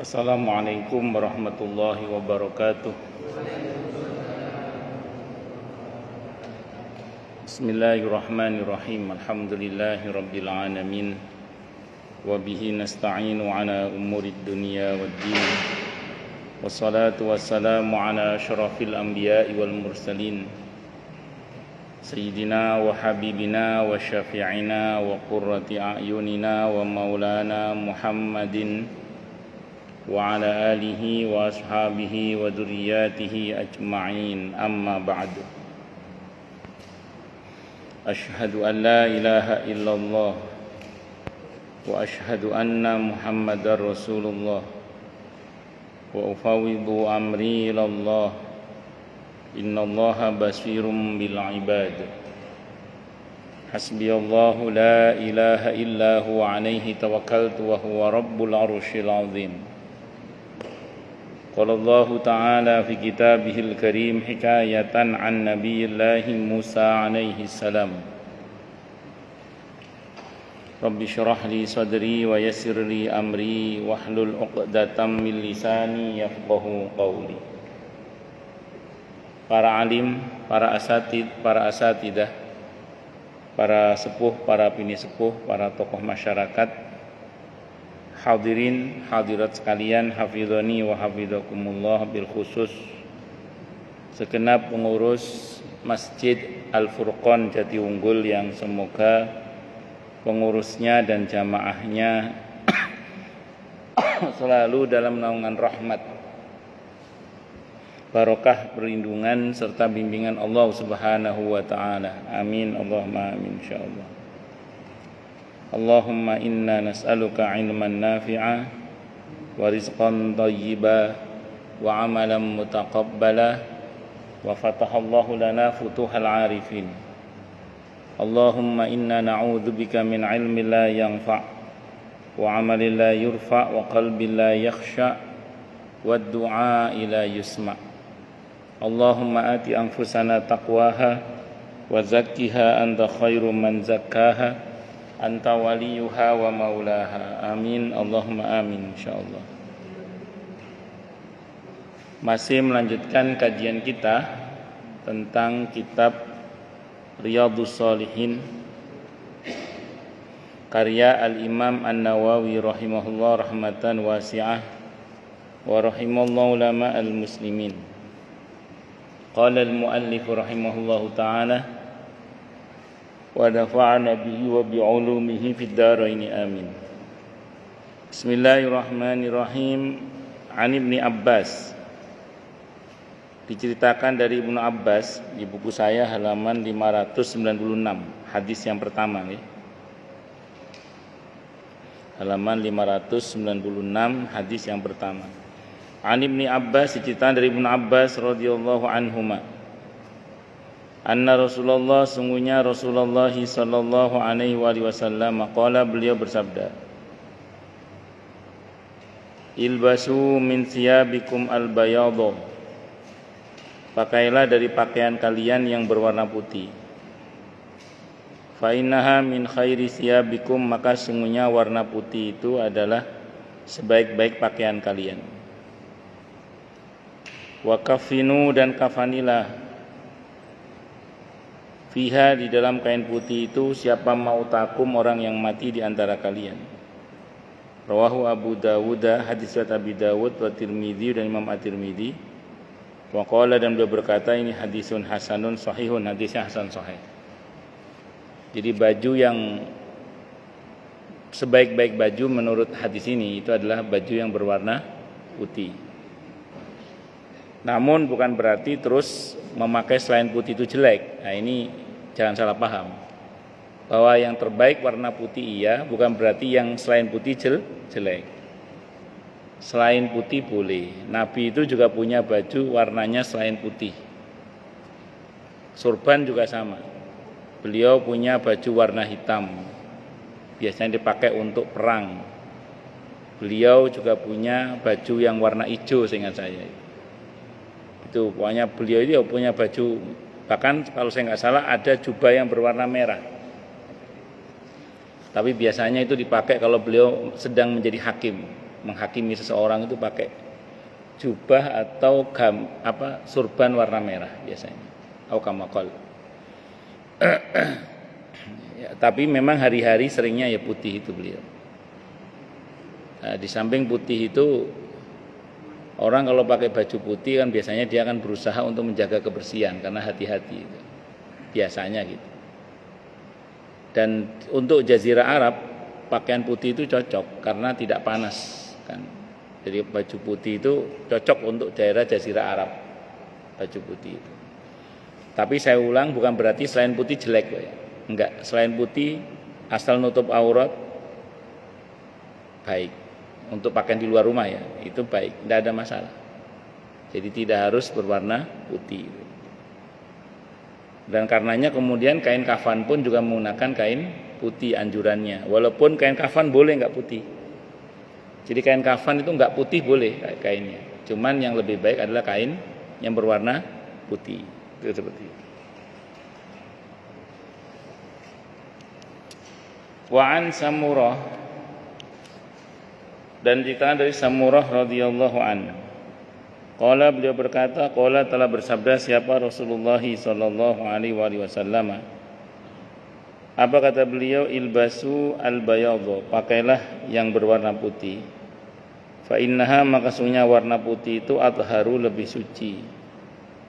Assalamualaikum warahmatullahi wabarakatuh. Bismillahirrahmanirrahim. Alhamdulillahi rabbil alamin. Wa bihi nasta'inu ala umurid dunya waddin. Wassalatu wassalamu ala asyrafil anbiya'i wal mursalin. Sayyidina wa habibina wa syafi'ina wa qurrati a'yunina wa maulana Muhammadin wa ala alihi wa ashabihi wa dzurriyyatihi ajma'in, amma ba'du. Asyhadu an la ilaha illallah wa asyhadu anna Muhammadar Rasulullah wa ufawwidu amri ilallah. Innallaha basirum bil ibad. Hasbiyallahu la ilaha illa huwa alaihi tawakkaltu wa huwa rabbul arsyil azim. Qala Allah Ta'ala fi kitabihil karim hikayatan an nabiyillahi Musa alaihi salam. Rabbi syrah li sadri wa yassir li amri wahlul 'uqdatam min lisani yafqahu qawli. Para alim, para asatidah, para sepuh, para bini sepuh, para tokoh masyarakat, hadirin hadirat sekalian, hafizani wa hafizakumullah, bil khusus segenap pengurus Masjid Al-Furqan Jatiunggul yang semoga pengurusnya dan jamaahnya selalu dalam naungan rahmat, barokah, perlindungan serta bimbingan Allah Subhanahu wa taala. Amin Allahumma amin insyaallah. Allahumma inna nas'aluka ilman nafi'a wa rizqan thayyiba wa amalan mutaqabbala wa fatahallahu lana futuhal arifin. Allahumma inna na'udzubika min ilmin la yanfa' wa amalin la yurfa' wa qalbin la yakhsha' wa du'a la yusma'. Allahumma ati anfusana taqwaha wa zakkiha anta khairu man zakkaha anta waliyuha wa maulaha. Amin Allahumma amin insyaallah. Masih melanjutkan kajian kita tentang kitab Riyadhus Shalihin karya Al-Imam An-Nawawi rahimahullah rahmatan wasi'ah wa rahimallahu ulama al-muslimin. Qala al-muallif rahimahullahu ta'ala wa nafa'ana bihi wa bi'ulumihi fid dharain amin. Bismillahirrahmanirrahim. An Ibni Abbas, diceritakan dari Ibnu Abbas di buku saya halaman 596, hadis yang pertama ya. Halaman 596, hadis yang pertama. An Ibni Abbas, diceritakan dari Ibnu Abbas radhiyallahu anhuma, anna Rasulullah, sungguhnya Rasulullah sallallahu alaihi wasallam qala, beliau bersabda, ilbasu min siyabikum al-bayadha, pakailah dari pakaian kalian yang berwarna putih. Fa innaha min khairi siyabikum, maka sungguhnya warna putih itu adalah sebaik-baik pakaian kalian. Wa kafinu, dan kafanilah, fiha, di dalam kain putih itu, siapa mautakum, orang yang mati di antara kalian. Rawahu Abu Dawud, hadis riwayat Abi Dawud, wa Tirmidzi, dan Imam At-Tirmidzi. Wa qala, dan beliau berkata, ini hadisun hasanun sahihun, hadisnya hasan sahih. Jadi baju yang sebaik-baik baju menurut hadis ini itu adalah baju yang berwarna putih. Namun bukan berarti terus memakai selain putih itu jelek. Nah, ini jangan salah paham. Bahwa yang terbaik warna putih iya, bukan berarti yang selain putih jelek. Selain putih boleh. Nabi itu juga punya baju warnanya selain putih. Surban juga sama. Beliau punya baju warna hitam, biasanya dipakai untuk perang. Beliau juga punya baju yang warna hijau, seingat saya. Itu pokoknya beliau itu punya baju, bahkan kalau saya nggak salah ada jubah yang berwarna merah. Tapi biasanya itu dipakai kalau beliau sedang menjadi hakim, menghakimi seseorang itu pakai jubah atau surban warna merah biasanya. Au kama qol. Ya, tapi memang hari-hari seringnya ya putih itu beliau. Nah, di samping putih itu orang kalau pakai baju putih kan biasanya dia akan berusaha untuk menjaga kebersihan karena hati-hati itu. Biasanya gitu. Dan untuk Jazirah Arab pakaian putih itu cocok karena tidak panas kan. Jadi baju putih itu cocok untuk daerah Jazirah Arab. Baju putih itu. Tapi saya ulang bukan berarti selain putih jelek ya. Enggak, selain putih asal nutup aurat baik. Untuk pakaian di luar rumah ya, itu baik, tidak ada masalah. Jadi tidak harus berwarna putih. Dan karenanya kemudian kain kafan pun juga menggunakan kain putih anjurannya. Walaupun kain kafan boleh enggak putih. Jadi kain kafan itu enggak putih boleh kainnya. Cuman yang lebih baik adalah kain yang berwarna putih. Itu seperti itu. Wa an Samurah, dan ceritakan dari Samurah radhiyallahu anhu. Qala, beliau berkata, qala telah bersabda siapa Rasulullah sallallahu alaihi wasallam. Apa kata beliau? Ilbasu al-bayadha, pakailah yang berwarna putih. Fa innaha, maka sungguhnya warna putih itu atharu, lebih suci.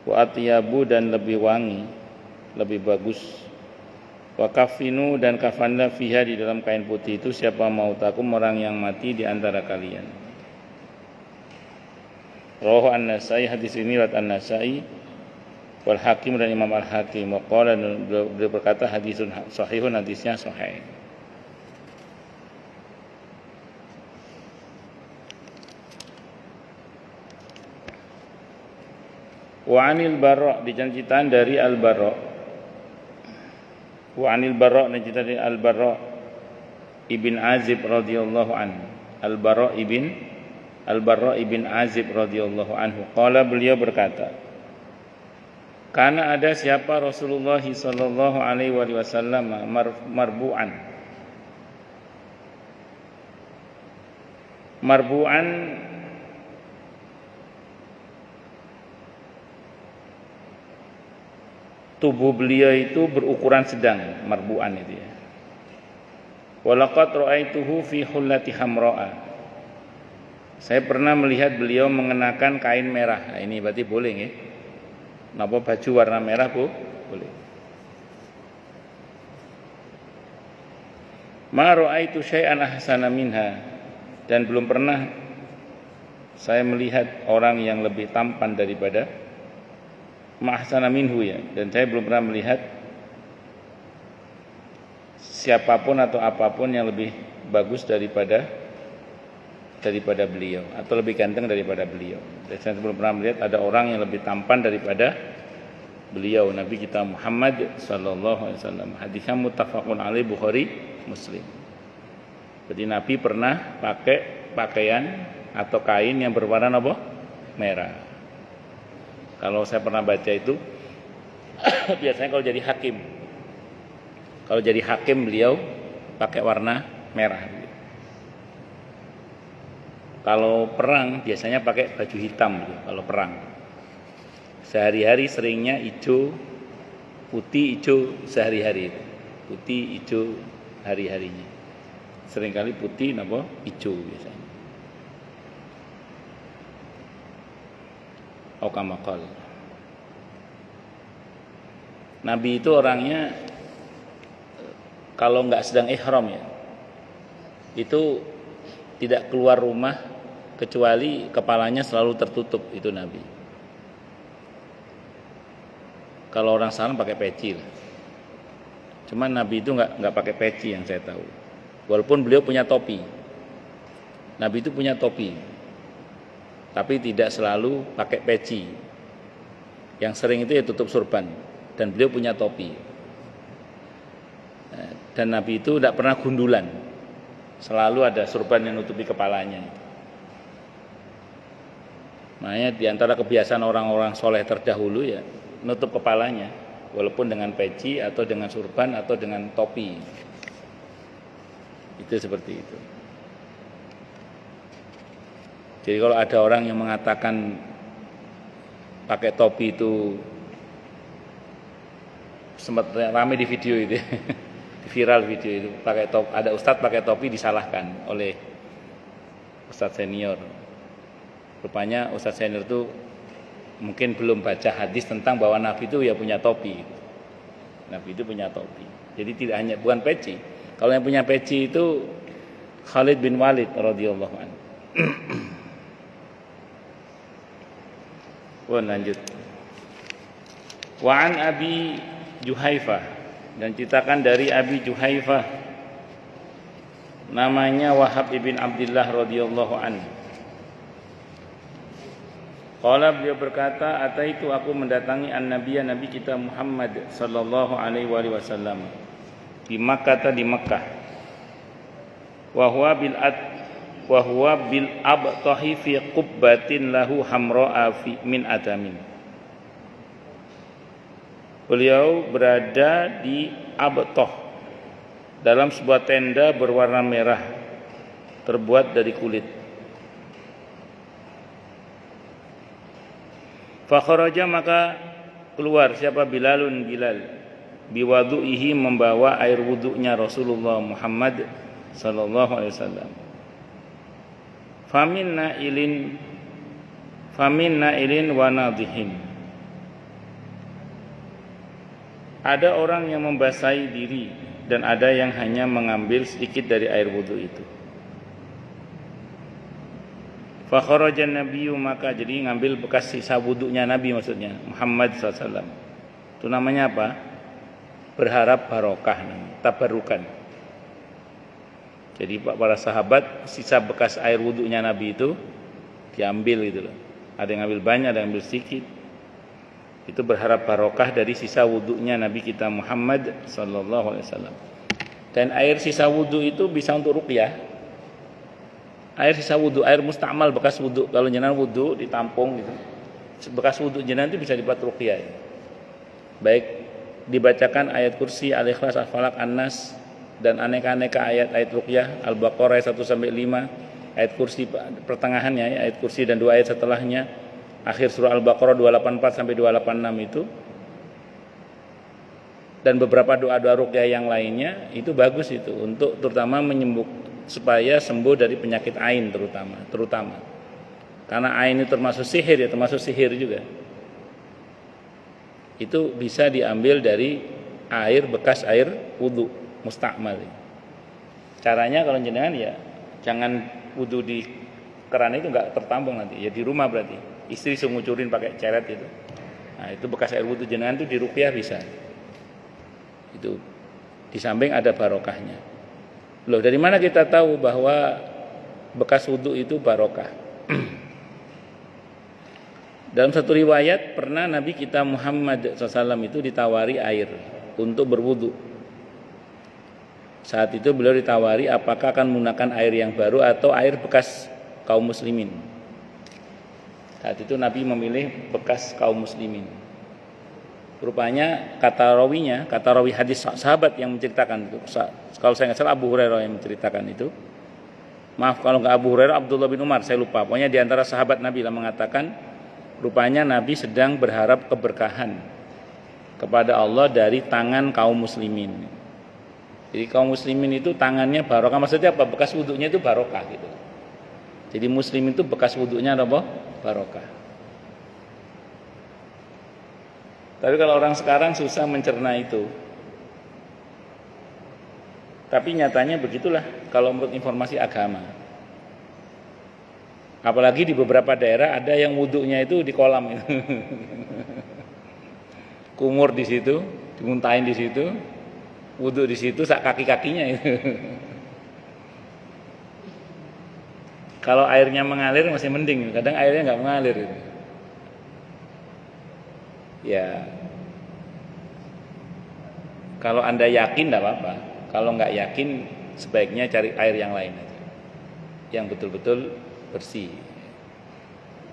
Wa atyabu, dan lebih wangi, lebih bagus. Wa kafinu, dan kafanlah fiha, di dalam kain putih itu siapa mautakum, orang yang mati di antara kalian. Rawahu An-Nasa'i, hadis ini riwayat An-Nasa'i wal Hakim, dan Imam Al-Hakim. Wa qala, beliau berkata hadisun sahihun, hadisnya sahih. Wa anil Bara', diceritakan dari Al-Bara'. Wa anil Bara', diceritakan dari Al-Bara' ibn Azib radhiyallahu anhu. Al-Bara' ibn Azib radhiyallahu anhu. Qala, beliau berkata, karena ada siapa Rasulullah sallallahu alaihi wasallam marbu'an. Marbu'an tubuh beliau itu berukuran sedang, marbu'an itu ya. Walaqad ra'aituhu fi hullati hamra'a. Saya pernah melihat beliau mengenakan kain merah. Nah, ini berarti boleh ya. Napa baju warna merah Bu? Boleh. Ma ra'aitu syai'an ahsana minha, dan belum pernah saya melihat orang yang lebih tampan daripada ma ahsana minhu ya, dan saya belum pernah melihat siapapun atau apapun yang lebih bagus daripada beliau, atau lebih ganteng daripada beliau. Dan saya belum pernah melihat ada orang yang lebih tampan daripada beliau, Nabi kita Muhammad sallallahu alaihi wasallam. Hadisnya muttafaqun alaih, Bukhari Muslim. Jadi Nabi pernah pakai pakaian atau kain yang berwarna apa? Merah. Kalau saya pernah baca itu biasanya kalau jadi hakim. Kalau jadi hakim beliau pakai warna merah. Kalau perang biasanya pakai baju hitam gitu, kalau perang. Sehari-hari seringnya hijau, putih, hijau sehari-hari itu. Putih, hijau hari-harinya. Seringkali putih, hijau biasanya. Aukamakal. Nabi itu orangnya kalau nggak sedang ihram ya, itu tidak keluar rumah kecuali kepalanya selalu tertutup, itu Nabi. Kalau orang sana pakai peci lah. Cuman Nabi itu nggak pakai peci yang saya tahu. Walaupun beliau punya topi. Nabi itu punya topi. Tapi tidak selalu pakai peci. Yang sering itu ya tutup surban, dan beliau punya topi. Dan Nabi itu tidak pernah gundulan. Selalu ada surban yang nutupi kepalanya. Makanya di antara kebiasaan orang-orang soleh terdahulu ya nutup kepalanya, walaupun dengan peci atau dengan surban atau dengan topi. Itu seperti itu. Jadi kalau ada orang yang mengatakan pakai topi itu, sempat ramai di video itu, viral video itu, pakai topi, ada ustadz pakai topi disalahkan oleh ustadz senior. Rupanya ustadz senior itu mungkin belum baca hadis tentang bahwa Nabi itu ya punya topi. Nabi itu punya topi. Jadi tidak hanya bukan peci. Kalau yang punya peci itu Khalid bin Walid radhiyallahu anhu. Lanjut. Wa an Abi Juhaifah, dan ceritakan dari Abi Juhaifah namanya Wahab ibn Abdullah radhiyallahu anhu. Qala, beliau berkata, ataitu, aku mendatangi an-nabiyya, nabi kita Muhammad sallallahu alaihi wasallam di Makkah, di Makkah. Wa huwa bil abtahi fi qubbatin lahu hamra'a min adamin. Beliau berada di abtah, dalam sebuah tenda berwarna merah terbuat dari kulit. Fa kharaja, maka keluar siapa? Bilal biwadu'ihi, membawa air wudunya Rasulullah Muhammad sallallahu alaihi wasallam. Famin nailin wa nadhihin. Ada orang yang membasahi diri dan ada yang hanya mengambil sedikit dari air wudu itu. Fa kharajan nabiyyu, maka jadi ngambil bekas sisa wudunya Nabi, maksudnya Muhammad SAW. Itu namanya apa? Berharap barokah, tabarukan. Jadi para sahabat sisa bekas air wudunya Nabi itu diambil gitu loh. Ada yang ambil banyak, ada yang ambil sedikit. Itu berharap barokah dari sisa wudunya Nabi kita Muhammad sallallahu alaihi wasallam. Dan air sisa wudu itu bisa untuk ruqyah. Air sisa wudu, air mustakmal bekas wudu. Kalau jenengan wudu ditampung gitu, bekas wudu jenengan itu bisa dibuat ruqyah. Baik dibacakan ayat kursi, Al-Ikhlas, Al-Falaq, An-Nas, dan aneka-aneka ayat-ayat ruqyah, Al-Baqarah 1 sampai 5, ayat kursi pertengahannya, ayat kursi dan 2 ayat setelahnya, akhir surah Al-Baqarah 284 sampai 286 itu, dan beberapa doa-doa ruqyah yang lainnya itu bagus itu untuk terutama menyembuh, supaya sembuh dari penyakit ain terutama. Karena ain itu termasuk sihir ya, termasuk sihir juga. Itu bisa diambil dari air bekas air wudu mustakmal. Caranya kalau jenengan ya jangan wudu di keran itu, enggak tertampung nanti. Ya di rumah berarti. Istri ngucurin pakai ceret itu. Nah, itu bekas air wudu jenengan itu di ruqyah bisa. Itu di samping ada barokahnya. Loh, dari mana kita tahu bahwa bekas wudu itu barokah? Dalam satu riwayat pernah Nabi kita Muhammad SAW itu ditawari air untuk berwudu. Saat itu beliau ditawari apakah akan menggunakan air yang baru atau air bekas kaum muslimin. Saat itu Nabi memilih bekas kaum muslimin. Rupanya kata rawi hadis sahabat yang menceritakan itu, kalau saya nggak salah Abu Hurairah yang menceritakan itu. Maaf kalau nggak Abu Hurairah, Abdullah bin Umar, saya lupa. Pokoknya di antara sahabat Nabi lah mengatakan, rupanya Nabi sedang berharap keberkahan kepada Allah dari tangan kaum muslimin. Jadi kaum muslimin itu tangannya barokah, maksudnya apa? Bekas wudunya itu barokah gitu. Jadi muslim itu bekas wudunya apa? Barokah. Tapi kalau orang sekarang susah mencerna itu. Tapi nyatanya begitulah kalau menurut informasi agama. Apalagi di beberapa daerah ada yang wudunya itu di kolam itu. Kumur di situ, dimuntahin di situ, wudu di situ, sak kaki-kakinya itu. Kalau airnya mengalir masih mending, kadang airnya nggak mengalir itu. Ya, kalau Anda yakin tidak apa-apa. Kalau nggak yakin, sebaiknya cari air yang lain aja, yang betul-betul bersih.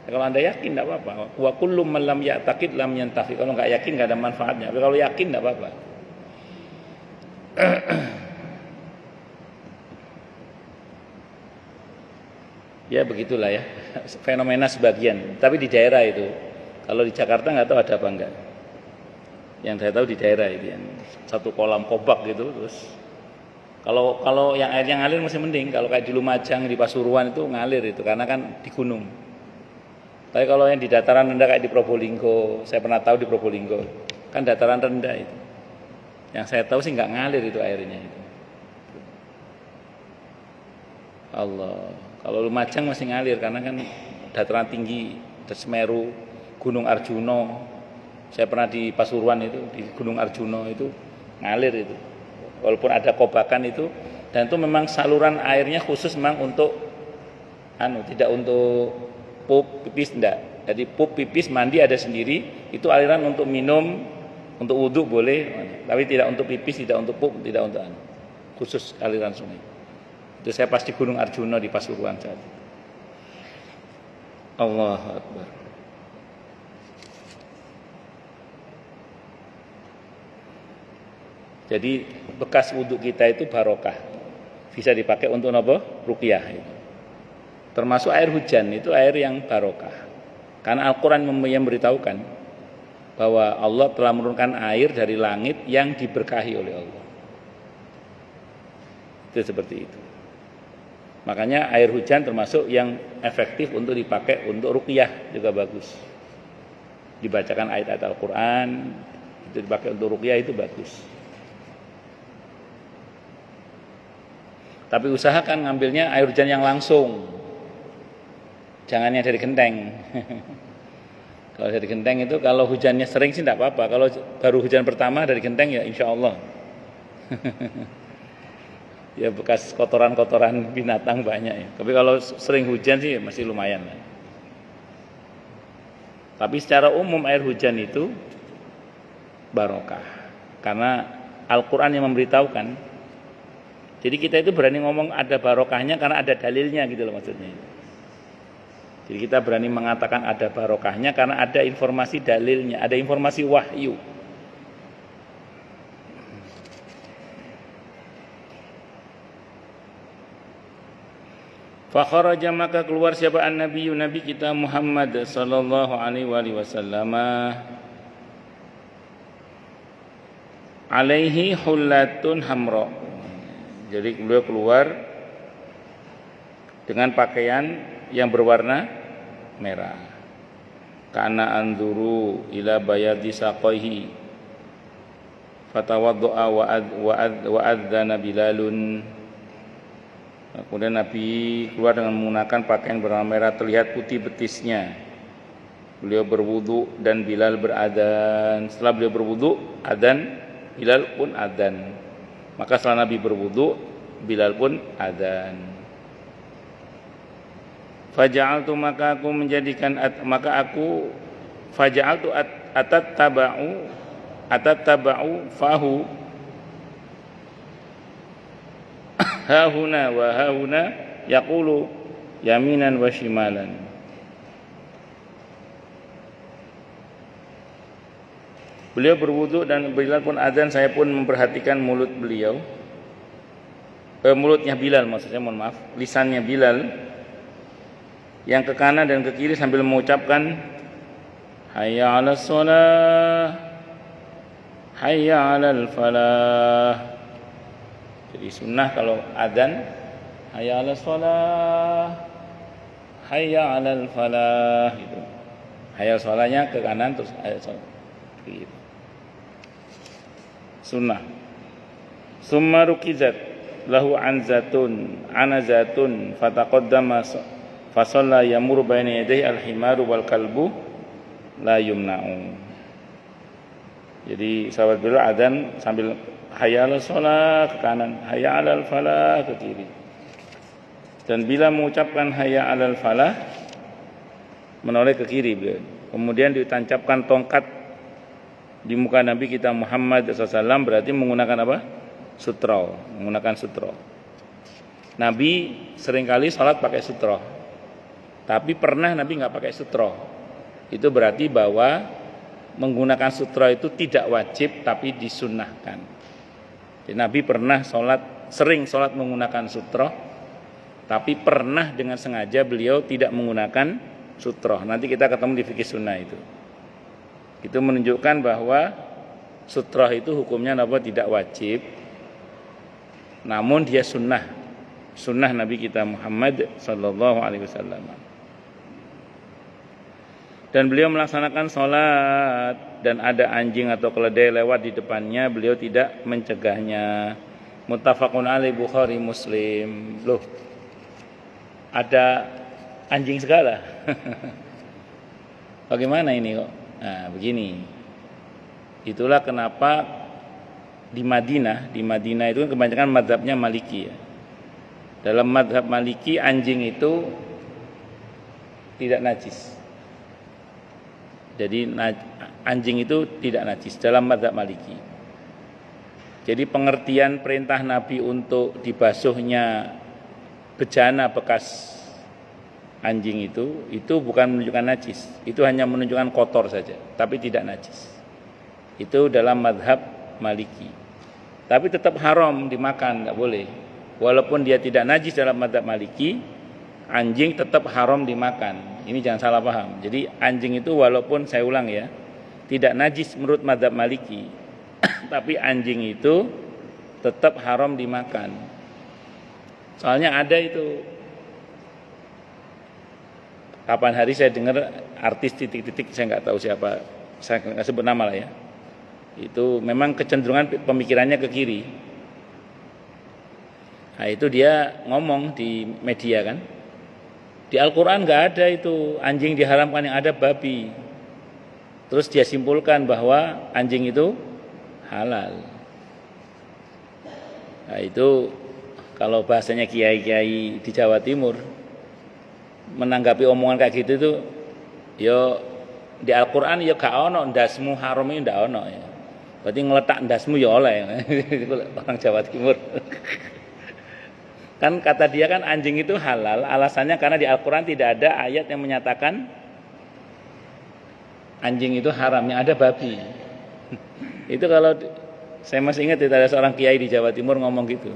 Ya, kalau Anda yakin tidak apa-apa. Wa kullu man lam ya'taqid lam yantafi. Kalau nggak yakin nggak ada manfaatnya. Tapi kalau yakin tidak apa-apa. Ya begitulah ya, fenomena sebagian. Tapi di daerah itu, kalau di Jakarta nggak tahu ada apa enggak. Yang saya tahu di daerah itu yang satu kolam kobak gitu. Terus kalau yang airnya ngalir masih mending. Kalau kayak di Lumajang, di Pasuruan itu ngalir itu karena kan di gunung. Tapi kalau yang di dataran rendah kayak di Probolinggo, saya pernah tahu di Probolinggo, kan dataran rendah itu. Yang saya tahu sih nggak ngalir itu airnya itu. Allah. Kalau Lumajang masih ngalir karena kan dataran tinggi, Semeru, Gunung Arjuno. Saya pernah di Pasuruan itu, di Gunung Arjuno itu ngalir itu. Walaupun ada kobakan itu, dan itu memang saluran airnya khusus memang untuk tidak untuk pup, pipis enggak. Jadi pup, pipis, mandi ada sendiri, itu aliran untuk minum, untuk wudhu boleh, tapi tidak untuk pipis, tidak untuk pup, tidak untuk khusus aliran sungai. Itu saya pas di Gunung Arjuno di Pasuruan saat itu. Allahu Akbar. Jadi bekas wudhu kita itu barokah. Bisa dipakai untuk apa? Ruqyah. Termasuk air hujan itu air yang barokah. Karena Al-Quran yang memberitahukan bahwa Allah telah menurunkan air dari langit yang diberkahi oleh Allah. Itu seperti itu. Makanya air hujan termasuk yang efektif untuk dipakai untuk ruqyah juga bagus. Dibacakan ayat-ayat Al-Quran, itu dipakai untuk ruqyah itu bagus. Tapi usahakan ngambilnya air hujan yang langsung. Jangan yang dari genteng. Kalau dari genteng itu kalau hujannya sering sih tidak apa-apa. Kalau baru hujan pertama dari genteng ya insya Allah. Ya bekas kotoran-kotoran binatang banyak ya. Tapi kalau sering hujan sih masih lumayan lah. Tapi secara umum air hujan itu barokah. Karena Al-Quran yang memberitahukan. Jadi kita itu berani ngomong ada barokahnya karena ada dalilnya gitu loh maksudnya. Jadi kita berani mengatakan ada barokahnya karena ada informasi dalilnya, ada informasi wahyu. Fa kharaja maka keluar siapa an-nabi kita Muhammad sallallahu alaihi wasallam alaihi hullatun hamra. Jadi beliau keluar dengan pakaian yang berwarna merah. Kana anzuru ila bayadi saqaihi fatawaddaa wa adzana Bilalun. Kemudian Nabi keluar dengan menggunakan pakaian berwarna merah, terlihat putih betisnya. Beliau berwudu dan Bilal beradzan. Setelah beliau berwudu, adzan, Bilal pun adzan. Maka setelah Nabi berwudu, Bilal pun adzan. Faja'altu maka aku menjadikan faja'altu atattaba'u fahu hahuna wa hahuna yaqulu yaminan wa shimalan. Beliau berwudu dan Bilal pun azan, saya pun memperhatikan mulut beliau. Mulutnya Bilal maksudnya, mohon maaf, lisannya Bilal yang ke kanan dan ke kiri sambil mengucapkan hayya 'alas shalah, hayya 'alal falah. Jadi sunnah kalau adzan hayya 'alas shalah, hayya 'alal falah gitu. Hayya sholahnya ke kanan terus hayya shalah. Gitu. Sunnah. Summa rukizat lahu anazatun fataqaddama fasalla yamur baina yadayhi al-himaru wal kalbu la yumna'u. Jadi sahabat Bilal adzan sambil hayya 'alas shalah ke kanan, hayya 'alal falah ke kiri. Dan bila mengucapkan hayya 'alal falah menoleh ke kiri beliau. Kemudian ditancapkan tongkat di muka Nabi kita Muhammad SAW, berarti menggunakan apa? Sutra, menggunakan sutra. Nabi seringkali sholat pakai sutra, tapi pernah Nabi nggak pakai sutra. Itu berarti bahwa menggunakan sutra itu tidak wajib tapi disunnahkan. Jadi Nabi pernah sering sholat menggunakan sutra, Tapi pernah dengan sengaja beliau tidak menggunakan sutroh. Nanti kita ketemu di fikih sunnah itu. Itu menunjukkan bahwa sutroh itu hukumnya tidak wajib, namun dia sunnah Nabi kita Muhammad sallallahu alaihi wasallam. Dan beliau melaksanakan sholat dan ada anjing atau keledai lewat di depannya, beliau tidak mencegahnya. Muttafaqun alaih, Bukhari Muslim. Loh, ada anjing segala. Bagaimana ini kok? Nah, begini. Itulah kenapa di Madinah itu kebanyakan mazhabnya Maliki ya. Dalam mazhab Maliki anjing itu tidak najis. Jadi anjing itu tidak najis dalam mazhab Maliki. Jadi pengertian perintah Nabi untuk dibasuhnya bejana bekas anjing itu bukan menunjukkan najis. Itu hanya menunjukkan kotor saja, tapi tidak najis. Itu dalam mazhab Maliki. Tapi tetap haram dimakan, enggak boleh. Walaupun dia tidak najis dalam mazhab Maliki, anjing tetap haram dimakan. Ini jangan salah paham. Jadi anjing itu walaupun, saya ulang ya, tidak najis menurut mazhab Maliki, tapi anjing itu tetap haram dimakan. Soalnya ada itu, kapan hari saya dengar artis titik-titik, saya nggak tahu siapa, saya nggak sebut nama lah ya. Itu memang kecenderungan pemikirannya ke kiri. Nah itu dia ngomong di media kan, di Al-Quran nggak ada itu anjing diharamkan, yang ada babi. Terus dia simpulkan bahwa anjing itu halal. Nah itu kalau bahasanya kiai-kiai di Jawa Timur menanggapi omongan kayak gitu itu, yo di Al-Quran ya gak ono ndasmu haram itu ndak ono ya. Berarti ngeletak ndasmu ya oleh. Orang Jawa Timur. Kan kata dia kan anjing itu halal, alasannya karena di Al-Quran tidak ada ayat yang menyatakan anjing itu haram, yang ada babi. Itu kalau saya masih ingat itu ada seorang kiai di Jawa Timur ngomong gitu.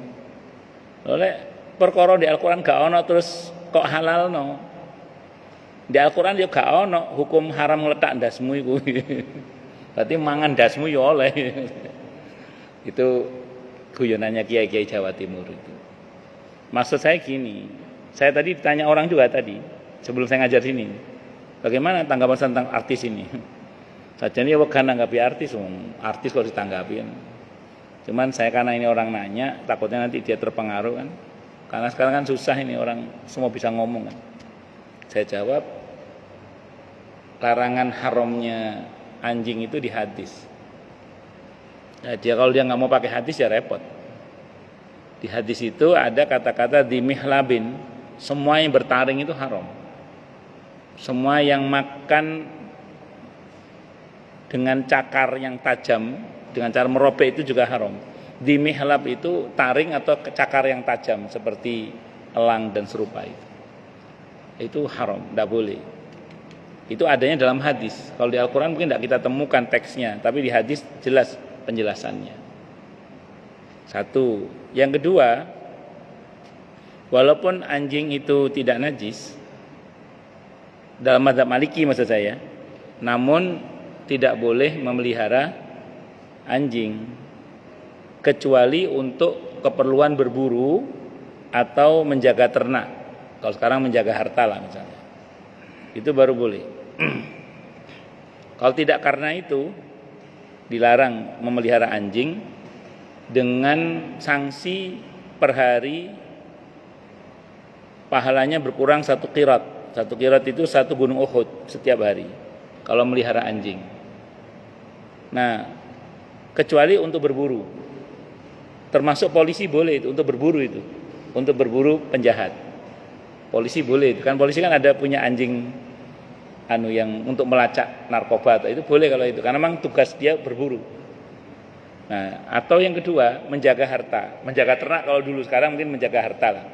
Oleh perkara di Al-Quran gak ono terus kok halal no. Di Al-Quran ya gak ono hukum haram ngeletak ndasmu iku. Berarti mangan ndasmu ya oleh. Itu guyonannya kiai-kiai Jawa Timur itu. Maksud saya gini, saya tadi ditanya orang juga tadi sebelum saya ngajar sini, bagaimana tanggapan tentang artis ini? Saja ini bukan nanggapi artis kok ditanggapi. Cuman saya karena ini orang nanya, takutnya nanti dia terpengaruh kan. Karena sekarang kan susah ini orang semua bisa ngomong kan. Saya jawab, larangan haramnya anjing itu di hadis. Nah, kalau dia nggak mau pakai hadis ya repot. Di hadis itu ada kata-kata di mihlabin, semua yang bertaring itu haram. Semua yang makan dengan cakar yang tajam, dengan cara merobek itu juga haram. Di mihlab itu taring atau cakar yang tajam seperti elang dan serupa itu. Itu haram, tidak boleh. Itu adanya dalam hadis. Kalau di Al-Quran mungkin tidak kita temukan teksnya, tapi di hadis jelas penjelasannya. Satu. Yang kedua, walaupun anjing itu tidak najis dalam mazhab Maliki maksud saya, namun tidak boleh memelihara anjing kecuali untuk keperluan berburu atau menjaga ternak. Kalau sekarang menjaga harta lah misalnya, itu baru boleh. Kalau tidak karena itu, dilarang memelihara anjing dengan sanksi per hari pahalanya berkurang 1 qirat. 1 qirat itu 1 gunung Uhud setiap hari kalau melihara anjing. Nah, kecuali untuk berburu. Termasuk polisi boleh itu untuk berburu itu. Untuk berburu penjahat. Polisi boleh itu. Kan polisi kan ada punya anjing yang untuk melacak narkoba itu boleh kalau itu. Karena memang tugas dia berburu. Nah, atau yang kedua menjaga harta, menjaga ternak kalau dulu, sekarang mungkin menjaga harta lah.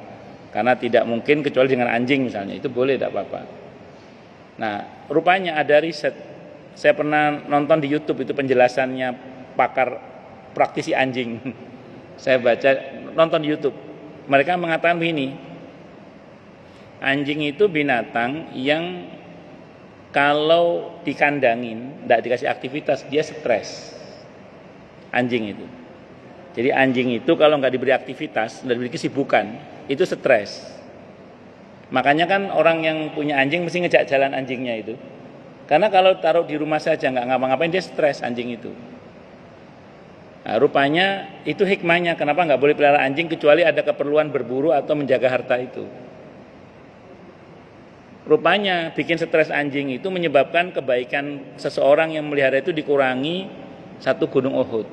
Karena tidak mungkin kecuali dengan anjing misalnya, itu boleh tidak apa-apa. Nah, rupanya ada riset. Saya pernah nonton di YouTube itu penjelasannya pakar praktisi anjing. Saya baca nonton di YouTube. Mereka mengatakan begini, Anjing itu binatang yang kalau dikandangin, tidak dikasih aktivitas, dia stres. Anjing itu. Jadi anjing itu kalau nggak diberi aktivitas, nggak diberi kesibukan, itu stres. Makanya kan orang yang punya anjing mesti ngejak jalan anjingnya itu. Karena kalau taruh di rumah saja nggak ngapa-ngapain, dia stres anjing itu. Nah, rupanya itu hikmahnya kenapa nggak boleh pelihara anjing kecuali ada keperluan berburu atau menjaga harta itu. Rupanya bikin stres anjing itu menyebabkan kebaikan seseorang yang melihara itu dikurangi 1 gunung Uhud.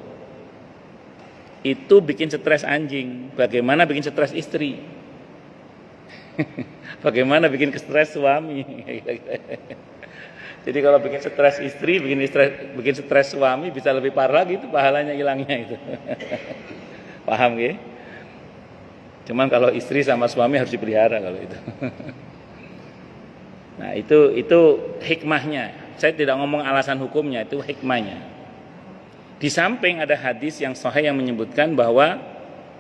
Itu bikin stres anjing. Bagaimana bikin stres istri? Bagaimana bikin stres suami? Jadi kalau bikin stres istri, bikin stres suami bisa lebih parah lagi, itu pahalanya hilangnya itu. Paham ya? Cuman kalau istri sama suami harus dipelihara kalau itu. Nah, itu hikmahnya. Saya tidak ngomong alasan hukumnya, itu hikmahnya. Di samping ada hadis yang sahih yang menyebutkan bahwa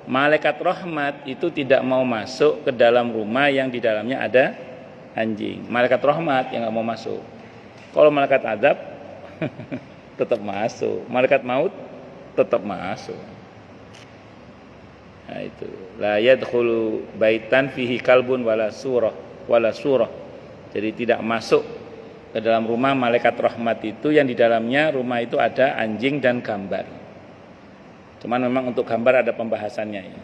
malaikat rahmat itu tidak mau masuk ke dalam rumah yang di dalamnya ada anjing. Malaikat rahmat yang nggak mau masuk. Kalau malaikat adab tetap masuk. Malaikat maut tetap masuk. Nah itu. La yadkhulu baitan fihi kalbun wala surah. Jadi tidak masuk ke dalam rumah malaikat rahmat itu yang di dalamnya rumah itu ada anjing dan gambar. Cuman memang untuk gambar ada pembahasannya ya.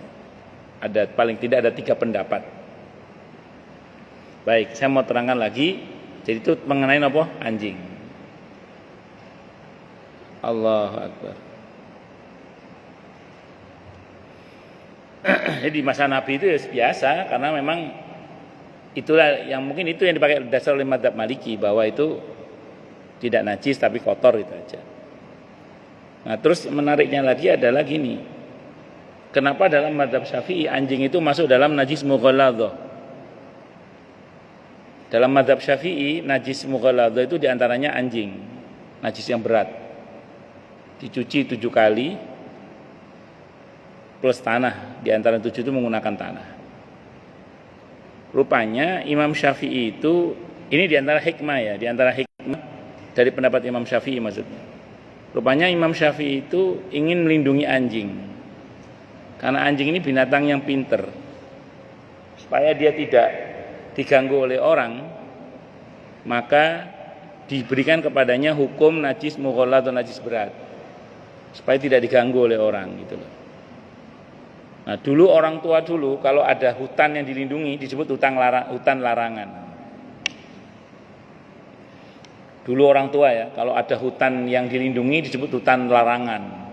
Ada paling tidak ada 3 pendapat. Baik, saya mau terangkan lagi. Jadi itu mengenai apa? Anjing. Allahu Akbar. Jadi masa Nabi itu ya biasa karena memang itulah yang mungkin itu yang dipakai dasar oleh mazhab Maliki bahwa itu tidak najis tapi kotor itu aja. Nah, terus menariknya lagi adalah gini. Kenapa dalam mazhab Syafi'i anjing itu masuk dalam najis mughalladhah? Dalam mazhab Syafi'i najis mughalladhah itu diantaranya anjing, najis yang berat. Dicuci 7 kali plus tanah, di antara 7 itu menggunakan tanah. Rupanya Imam Syafi'i itu, ini diantara hikmah ya, diantara hikmah dari pendapat Imam Syafi'i maksudnya. Rupanya Imam Syafi'i itu ingin melindungi anjing. Karena anjing ini binatang yang pinter. Supaya dia tidak diganggu oleh orang, maka diberikan kepadanya hukum najis mughalladh atau najis berat. Supaya tidak diganggu oleh orang gitu loh. Nah, dulu orang tua dulu kalau ada hutan yang dilindungi disebut hutan larangan. Dulu orang tua ya, kalau ada hutan yang dilindungi disebut hutan larangan.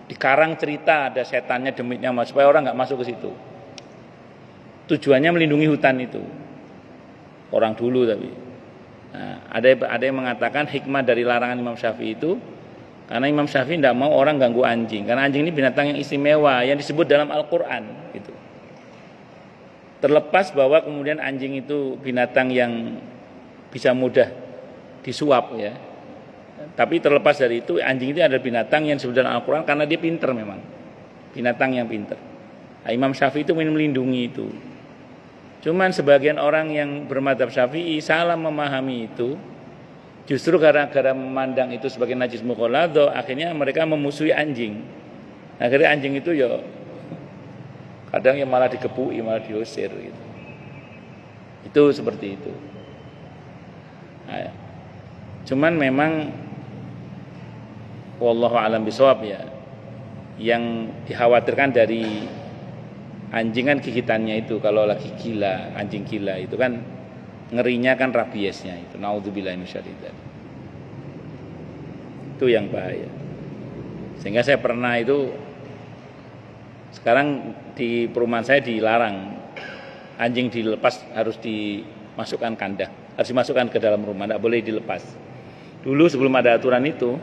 Di karang cerita ada setannya demitnya supaya orang nggak masuk ke situ. Tujuannya melindungi hutan itu. Orang dulu tapi. Nah, ada yang mengatakan hikmah dari larangan Imam Syafi'i itu karena Imam Syafi'i tidak mau orang ganggu anjing. Karena anjing ini binatang yang istimewa yang disebut dalam Al-Quran gitu. Terlepas bahwa kemudian anjing itu binatang yang bisa mudah disuap ya. Tapi terlepas dari itu anjing itu adalah binatang yang disebut dalam Al-Quran karena dia pinter memang. Binatang yang pinter. Nah, Imam Syafi'i itu ingin melindungi itu. Cuman sebagian orang yang bermadzhab Syafi'i salah memahami itu. Justru gara-gara memandang itu sebagai najis mughalladh, akhirnya mereka memusuhi anjing. Akhirnya anjing itu ya kadang ya malah dikepui, malah diusir gitu. Itu seperti itu. Nah, cuman memang wallahu a'lam bishawab ya. Yang dikhawatirkan dari anjing kan gigitannya itu kalau lagi gila, anjing gila itu kan ngerinya kan rabiesnya itu. Naudzubillahi minasyaitonir. Itu yang bahaya. Sehingga saya pernah itu sekarang di perumahan saya dilarang anjing dilepas, harus dimasukkan kandang, harus dimasukkan ke dalam rumah, tidak boleh dilepas. Dulu sebelum ada aturan itu,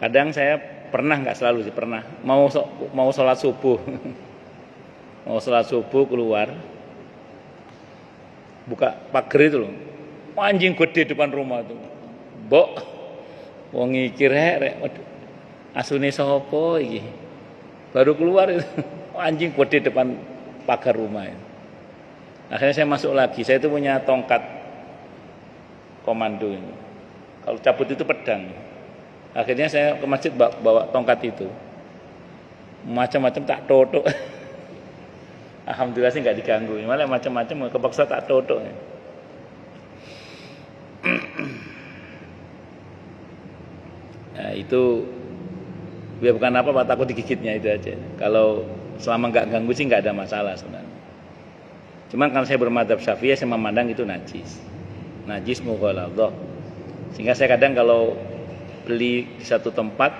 kadang saya pernah, nggak selalu sih, pernah mau sholat subuh, mau sholat subuh keluar, buka pagar itu loh, anjing gede depan rumah tuh, mbok, wong mikir rek, asune sapa iki, baru keluar itu, anjing gede depan pagar rumah itu. Akhirnya saya masuk lagi. Saya itu punya tongkat komando ini. Kalau cabut itu pedang. Akhirnya saya ke masjid bawa tongkat itu. Macam-macam tak totok. Alhamdulillah sih nggak diganggu. Malah macam-macam kepaksa tak totok. Nah, itu ya bukan apa-apa, takut digigitnya itu aja. Kalau selama nggak ganggu sih nggak ada masalah sebenarnya. Cuman kalau saya bermadzhab Syafi'i, saya memandang itu najis mughaladhah. Sehingga saya kadang kalau beli di satu tempat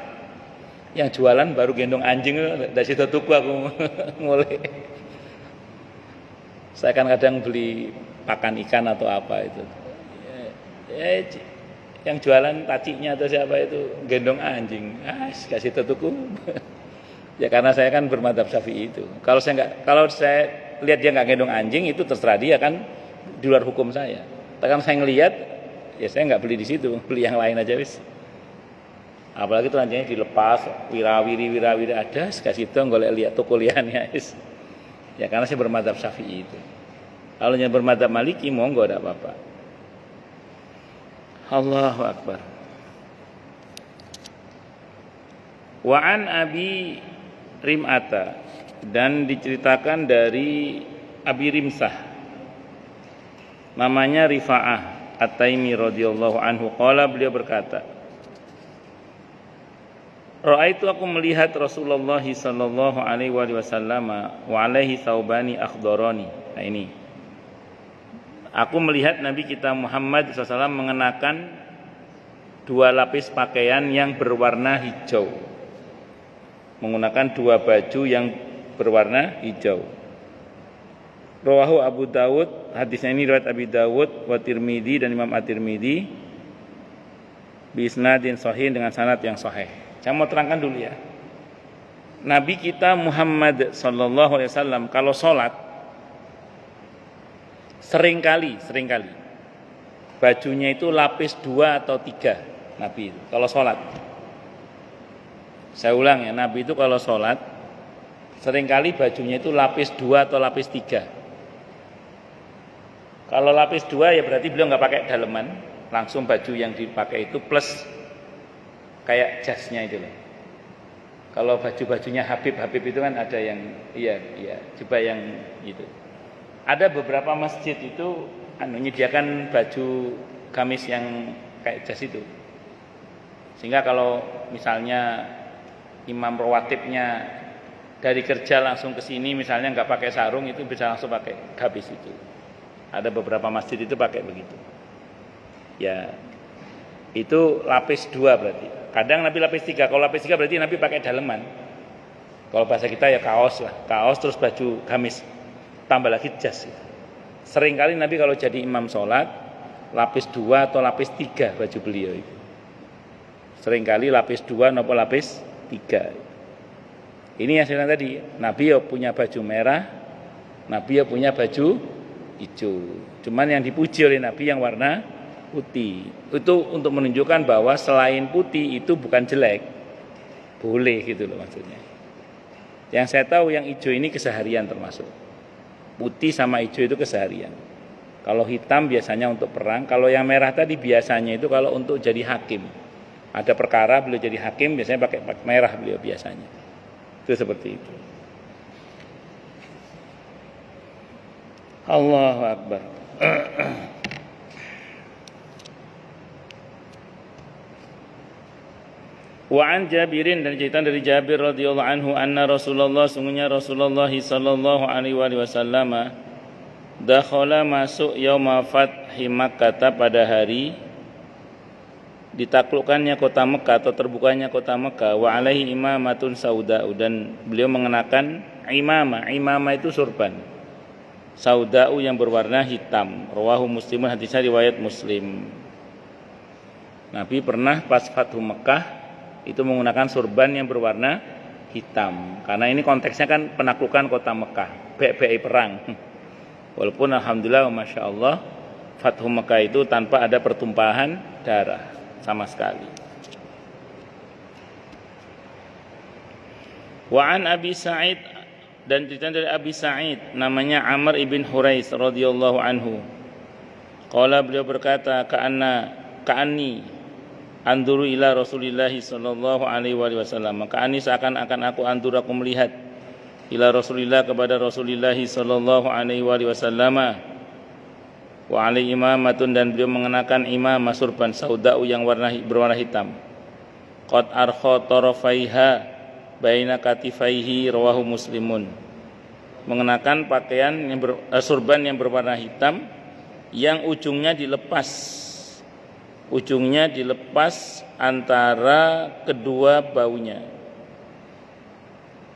yang jualan baru gendong anjing, dari situ tuku aku mulai. Saya kan kadang beli pakan ikan atau apa itu. Yang jualan tacinya atau siapa itu gendong anjing, kasih tuku. Ya karena saya kan bermadzhab Syafi'i itu. Kalau saya lihat dia nggak gendong anjing, itu terserah dia, kan di luar hukum saya. Tapi saya ngelihat, ya saya nggak beli di situ, beli yang lain aja wis. Apalagi itu anjingnya dilepas, wirawiri ada, kasih itu golek lihat toko liannya wis. Ya karena saya bermadzhab Syafi'i itu. Kalau yang bermadzhab Maliki monggo enggak apa-apa. Allahu Akbar. Wa an Abi Rim'ata, dan diceritakan dari Abi Rimsah, namanya Rifa'ah At-Taimi radhiyallahu anhu, qala, beliau berkata, Ra'aitu, aku melihat Rasulullah sallallahu alaihi wasallam wa alaihi saubani akhdarani. Nah ini, aku melihat Nabi kita Muhammad SAW mengenakan 2 lapis pakaian yang berwarna hijau, menggunakan 2 baju yang berwarna hijau. Rawahu Abu Dawud, hadisnya ini riwayat Abi Dawud wa Tirmidzi, dan Imam At-Tirmidzi bi isnadin sahih, dengan sanad yang sahih. Saya mau terangkan dulu ya. Nabi kita Muhammad sallallahu alaihi wasallam kalau sholat seringkali bajunya itu lapis 2 atau 3. Nabi itu kalau sholat, saya ulang ya, Nabi itu kalau sholat seringkali bajunya itu lapis 2 atau lapis 3. Kalau lapis 2 ya berarti beliau nggak pakai daleman, langsung baju yang dipakai itu plus kayak jasnya itu loh. Kalau baju-bajunya Habib itu kan ada yang jubah yang gitu. Ada beberapa masjid itu menyediakan baju gamis yang kayak jas itu. Sehingga kalau misalnya imam rawatibnya dari kerja langsung ke sini misalnya nggak pakai sarung, itu bisa langsung pakai gamis itu. Ada beberapa masjid itu pakai begitu. Ya, itu lapis 2 berarti. Kadang Nabi lapis 3. Kalau lapis 3 berarti Nabi pakai daleman. Kalau bahasa kita ya kaos lah, kaos terus baju gamis, tambah lagi jas. Seringkali Nabi kalau jadi imam sholat lapis 2 atau lapis 3 baju beliau itu. Seringkali lapis 2 atau lapis 3. Ini yang saya bilang tadi, Nabi ya punya baju merah, Nabi ya punya baju hijau. Cuman yang dipuji oleh Nabi yang warna putih. Itu untuk menunjukkan bahwa selain putih itu bukan jelek, boleh gitu loh maksudnya. Yang saya tahu yang hijau ini keseharian termasuk. Putih sama hijau itu keseharian. Kalau hitam biasanya untuk perang. Kalau yang merah tadi biasanya itu kalau untuk jadi hakim. Ada perkara beliau jadi hakim biasanya pakai merah beliau biasanya. Itu seperti itu. Allahu Akbar. Wa an Jabirin, dan cerita dari Jabir radhiyallahu anhu, anna Rasulullah, sungguhnya Rasulullah sallallahu alaihi wasallam dakhala, masuk yauma fathi Makkah, pada hari ditaklukkannya kota Mekah atau terbukanya kota Mekah, wa alaihi imamatun sauda, dan beliau mengenakan imamah itu surban sauda'u yang berwarna hitam. Rawahu Muslimun, hadisnya riwayat Muslim. Nabi pernah pas Fathu Mekah itu menggunakan surban yang berwarna hitam, karena ini konteksnya kan penaklukan kota Mekah, bek-bek perang. Walaupun alhamdulillah masya Allah Fathu Mekah itu tanpa ada pertumpahan darah sama sekali. Wa an Abi Sa'id, dan cerita dari Abi Sa'id namanya Amr ibn Hurais radhiyallahu anhu. Qala, beliau berkata, ka'anni anduru ila Rasulillah sallallahu alaihi wasallam. Ka'anni seakan-akan aku aku melihat ila Rasulillah kepada Rasulullah sallallahu alaihi wasallam wa alaihi imamatun, dan beliau mengenakan imamah surban sauda'u yang berwarna hitam. Qad arkha tarafaiha baina katifaihi, rawahu Muslimun. Mengenakan pakaian surban yang berwarna hitam yang ujungnya dilepas antara kedua baunya.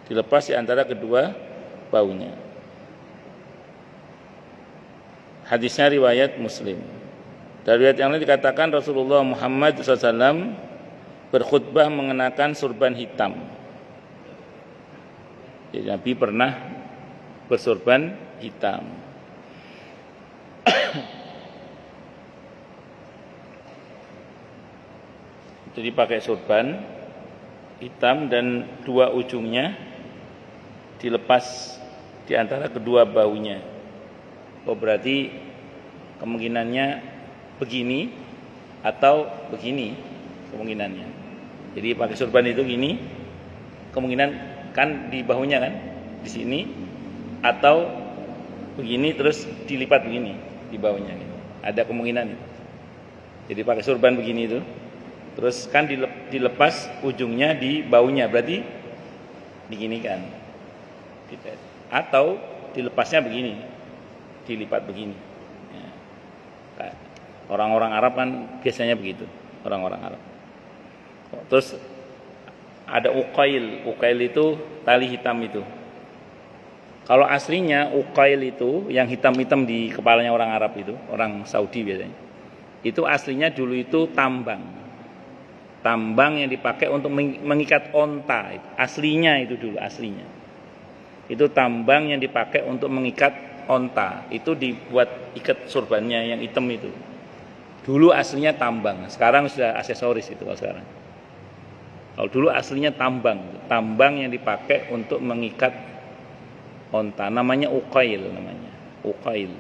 Dilepas di antara kedua baunya. Hadisnya riwayat Muslim. Dari riwayat yang lain dikatakan Rasulullah Muhammad SAW berkhutbah mengenakan surban hitam. Jadi Nabi pernah bersurban hitam. Jadi pakai surban hitam dan dua ujungnya dilepas di antara kedua baunya. Oh, berarti kemungkinannya begini atau begini kemungkinannya. Jadi pakai surban itu gini, kemungkinan kan di bahunya kan, di sini, atau begini terus dilipat begini di bahunya. Gitu. Ada kemungkinan itu. Jadi pakai surban begini itu, terus kan dilepas ujungnya di bahunya, berarti diginikan. Atau dilepasnya begini, dilipat begini. Ya. Orang-orang Arab kan biasanya begitu, orang-orang Arab. Terus ada uqail itu tali hitam itu. Kalau aslinya uqail itu yang hitam-hitam di kepalanya orang Arab itu, orang Saudi biasanya. Itu aslinya dulu itu tambang yang dipakai untuk mengikat onta. Aslinya itu dulu, aslinya. Itu tambang yang dipakai untuk mengikat onta. Itu dibuat ikat surbannya yang hitam itu. Dulu aslinya tambang, sekarang sudah aksesoris itu kalau sekarang. Kalau dulu aslinya tambang yang dipakai untuk mengikat onta, namanya uqail namanya. Uqail.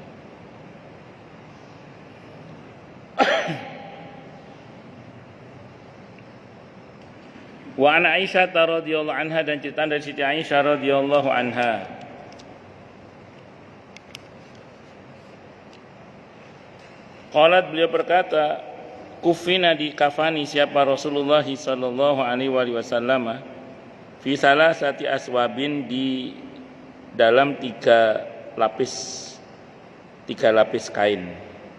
Wa an Aisyah radhiyallahu anha, dan cerita dari Siti Aisyah radhiyallahu anha. Qalat, beliau berkata, kufina di kafani siapa Rasulullah sallallahu alaihi wasallam fi salasati aswabin, di dalam tiga lapis kain,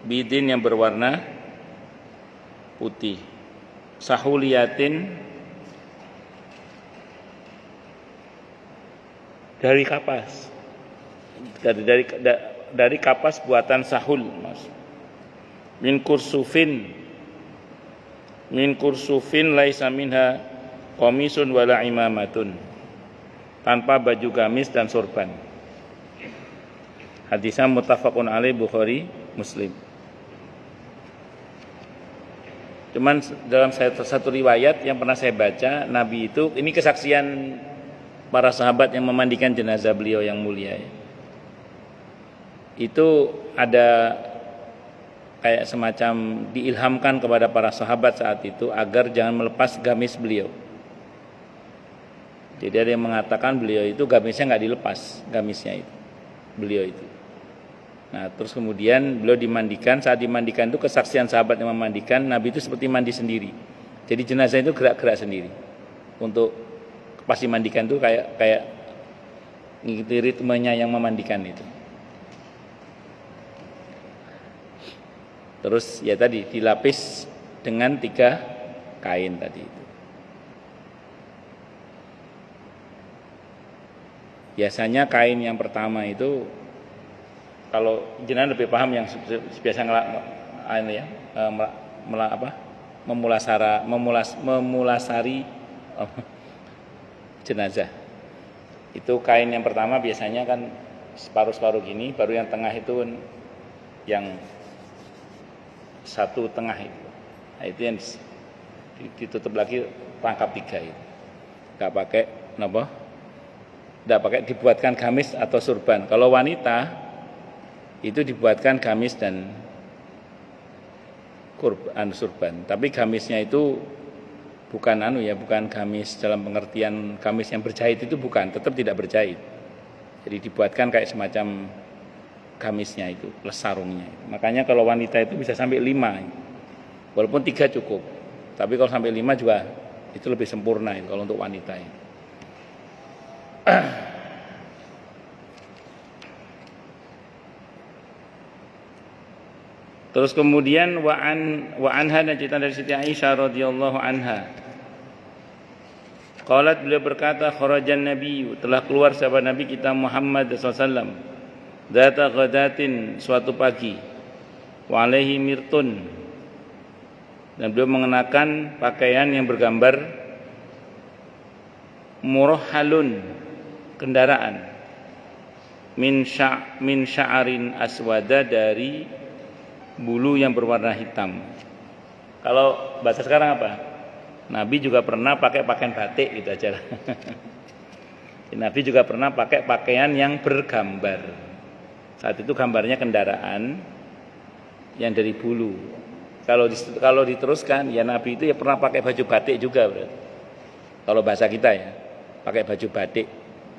bidin yang berwarna putih, sahuliyatin dari kapas, dari kapas buatan sahul, Mas. Min kursufin laisa minha qamisun wala imamatun, tanpa baju gamis dan sorban. Hadisnya muttafaqun alaih, Bukhari Muslim. Cuman dalam satu riwayat yang pernah saya baca, Nabi itu, ini kesaksian para sahabat yang memandikan jenazah beliau yang mulia ya. Itu ada kayak semacam diilhamkan kepada para sahabat saat itu agar jangan melepas gamis beliau. Jadi ada yang mengatakan beliau itu gamisnya nggak dilepas, gamisnya itu beliau itu. Nah terus kemudian beliau dimandikan. Saat dimandikan itu kesaksian sahabat yang memandikan, Nabi itu seperti mandi sendiri. Jadi jenazah itu gerak-gerak sendiri. Untuk pas dimandikan itu kayak ngikuti ritmenya yang memandikan itu. Terus ya tadi dilapis dengan 3 kain tadi itu. Biasanya kain yang pertama itu, kalau jenengan lebih paham yang biasa memulasari jenazah. Itu kain yang pertama biasanya kan separuh-separuh gini, baru yang tengah itu yang satu tengah itu. Nah, itu yang ditutup lagi rangkap 3 itu. Enggak pakai Tidak pakai dibuatkan gamis atau surban. Kalau wanita itu dibuatkan gamis dan surban. Tapi gamisnya itu bukan bukan gamis dalam pengertian gamis yang berjahit, itu bukan, tetap tidak berjahit. Jadi dibuatkan kayak semacam gamisnya itu, plus sarungnya. Makanya kalau wanita itu bisa sampai 5. Walaupun 3 cukup. Tapi kalau sampai 5 juga itu lebih sempurna itu kalau untuk wanita itu. Terus kemudian wa anha, dan cerita dari Siti Aisyah radhiyallahu anha. Qalat, beliau berkata, kharajan nabi, telah keluar sahabat Nabi kita Muhammad sallallahu alaihi wasallam, dzata ghadatin, suatu pagi, wa alaihi mirtun, dan beliau mengenakan pakaian yang bergambar murahhalun, kendaraan, min sya'arin aswada, dari bulu yang berwarna hitam. Kalau bahasa sekarang apa? Nabi juga pernah pakai pakaian batik gitu aja. Nabi juga pernah pakai pakaian yang bergambar. Saat itu gambarnya kendaraan yang dari bulu. Kalau diteruskan, ya Nabi itu ya pernah pakai baju batik juga, berarti. Kalau bahasa kita ya, pakai baju batik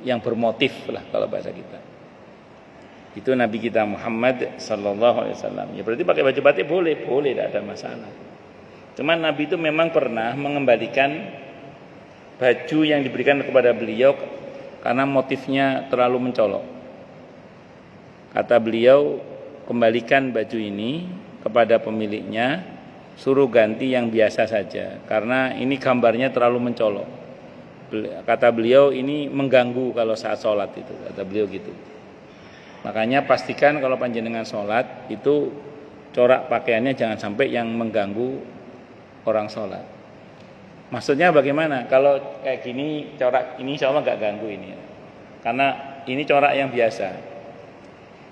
yang bermotif lah kalau bahasa kita. Itu Nabi kita Muhammad sallallahu alaihi wasallam. Ya berarti pakai baju batik boleh, tidak ada masalah. Cuman Nabi itu memang pernah mengembalikan baju yang diberikan kepada beliau karena motifnya terlalu mencolok. Kata beliau, kembalikan baju ini kepada pemiliknya, suruh ganti yang biasa saja karena ini gambarnya terlalu mencolok. Kata beliau, ini mengganggu kalau saat sholat itu, kata beliau gitu. Makanya pastikan kalau panjenengan sholat itu corak pakaiannya jangan sampai yang mengganggu orang sholat. Maksudnya bagaimana? Kalau kayak gini corak ini insya Allah nggak ganggu ini, karena ini corak yang biasa.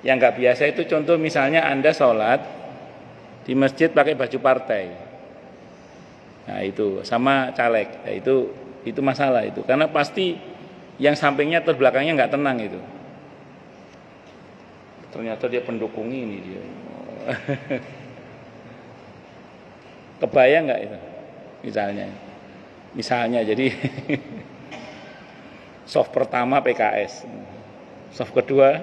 Yang nggak biasa itu contoh misalnya Anda sholat di masjid pakai baju partai, nah itu sama caleg, nah, itu masalah itu, karena pasti yang sampingnya atau belakangnya nggak tenang itu. Ternyata dia pendukung ini dia. Kebayang nggak itu? Misalnya jadi soft pertama PKS, soft kedua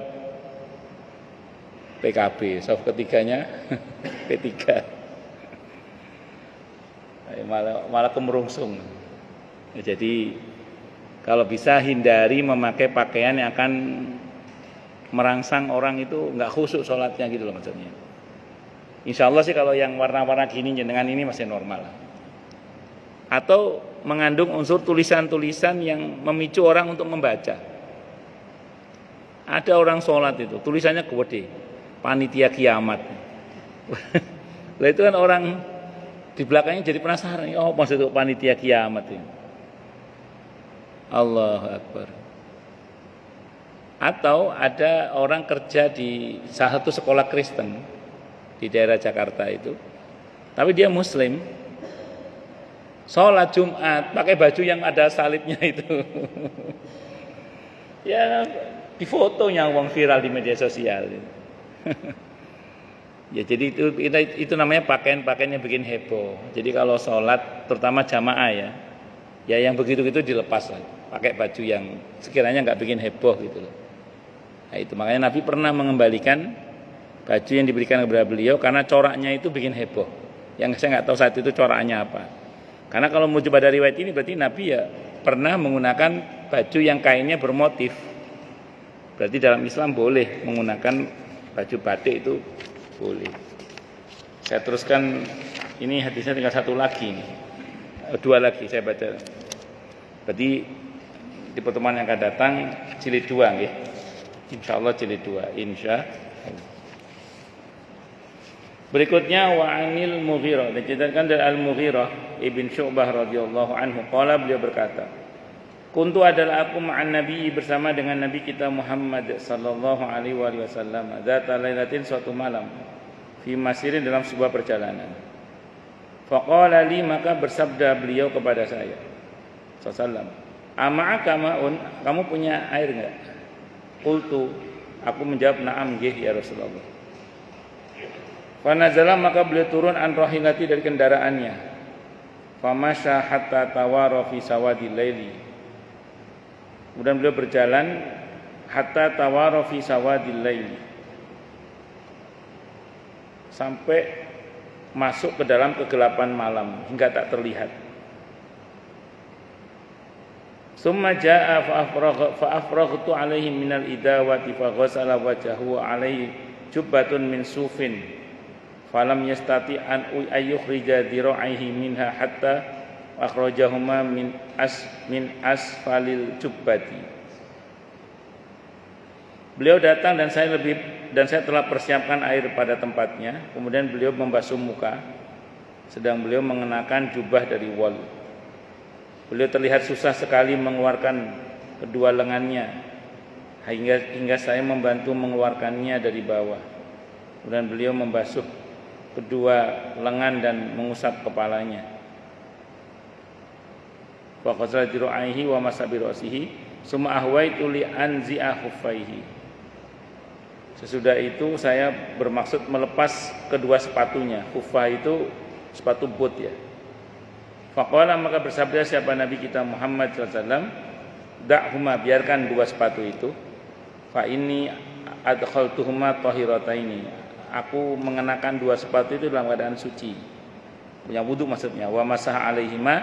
PKB, soft ketiganya P3. Malah kemerungsung. Jadi kalau bisa hindari memakai pakaian yang akan merangsang orang itu nggak khusyuk sholatnya gitu loh maksudnya. Insya Allah sih kalau yang warna-warna gini dengan ini masih normal. Atau mengandung unsur tulisan-tulisan yang memicu orang untuk membaca. Ada orang sholat itu tulisannya gede, panitia kiamat. Lah itu kan orang di belakangnya jadi penasaran, oh maksud itu panitia kiamat ini. Allahu Akbar. Atau ada orang kerja di salah satu sekolah Kristen di daerah Jakarta itu, tapi dia Muslim, sholat Jumat pakai baju yang ada salibnya itu. Ya di fotonya uang viral di media sosial. Ya jadi itu namanya pakaian-pakaian yang bikin heboh. Jadi kalau sholat terutama jamaah ya yang begitu-gitu dilepas lah, pakai baju yang sekiranya nggak bikin heboh gitu loh. Nah itu makanya Nabi pernah mengembalikan baju yang diberikan kepada beliau karena coraknya itu bikin heboh. Yang saya nggak tahu saat itu coraknya apa. Karena kalau merujuk pada riwayat ini berarti Nabi ya pernah menggunakan baju yang kainnya bermotif. Berarti dalam Islam boleh menggunakan baju batik, itu boleh. Saya teruskan, ini hadisnya tinggal satu lagi nih. 2 lagi saya baca. Berarti di pertemuan yang akan datang jilid 2 nggih. Insyaallah jilid 2 insyaallah. Berikutnya wa anil Mughirah, diceritakan dari Al-Mughirah ibn Syu'bah radhiyallahu anhu, qala, beliau berkata, kuntu adalah aku ma'an Nabi, bersama dengan Nabi kita Muhammad sallallahu alaihi wasallam, dzata lailatin, suatu malam, fi masirin, dalam sebuah perjalanan. Faqala li, maka bersabda beliau kepada saya sallallahu alaihi wasallam, Ama'aka ma'un, kamu punya air enggak? Qultu, aku menjawab na'am nggih ya Rasulullah. Fa nazala, maka beliau turun an rahilati dari kendaraannya. Famasya hatta tawara fi sawadil laili. Kemudian beliau berjalan hatta tawara fi sawadil laili, sampai masuk ke dalam kegelapan malam hingga tak terlihat. Summa jaa fa afraghtu alaihi minal idawati fa ghasala wajhahu alaihi jubbatun min sufin falam yastati an ayyukhrija diraihi minha hatta akhrajahuma min asfalil jubbati. Beliau datang dan saya telah persiapkan air pada tempatnya. Kemudian beliau membasuh muka, sedang beliau mengenakan jubah dari wol. Beliau terlihat susah sekali mengeluarkan kedua lengannya, hingga saya membantu mengeluarkannya dari bawah. Kemudian beliau membasuh kedua lengan dan mengusap kepalanya. Wa qasala diraihi wa masabi ra'sihi summa ahwaitu li anzi'a khuffaihi. Sesudah itu saya bermaksud melepas kedua sepatunya. Khuffah itu sepatu boot ya. Faqala, maka bersabda siapa Nabi kita Muhammad sallallahu alaihi wasallam, da'huma, biarkan dua sepatu itu. Fa inni adkhaltuhuma tahirataini. Aku mengenakan dua sepatu itu dalam keadaan suci, punya wudu maksudnya. Wa masah alaihima,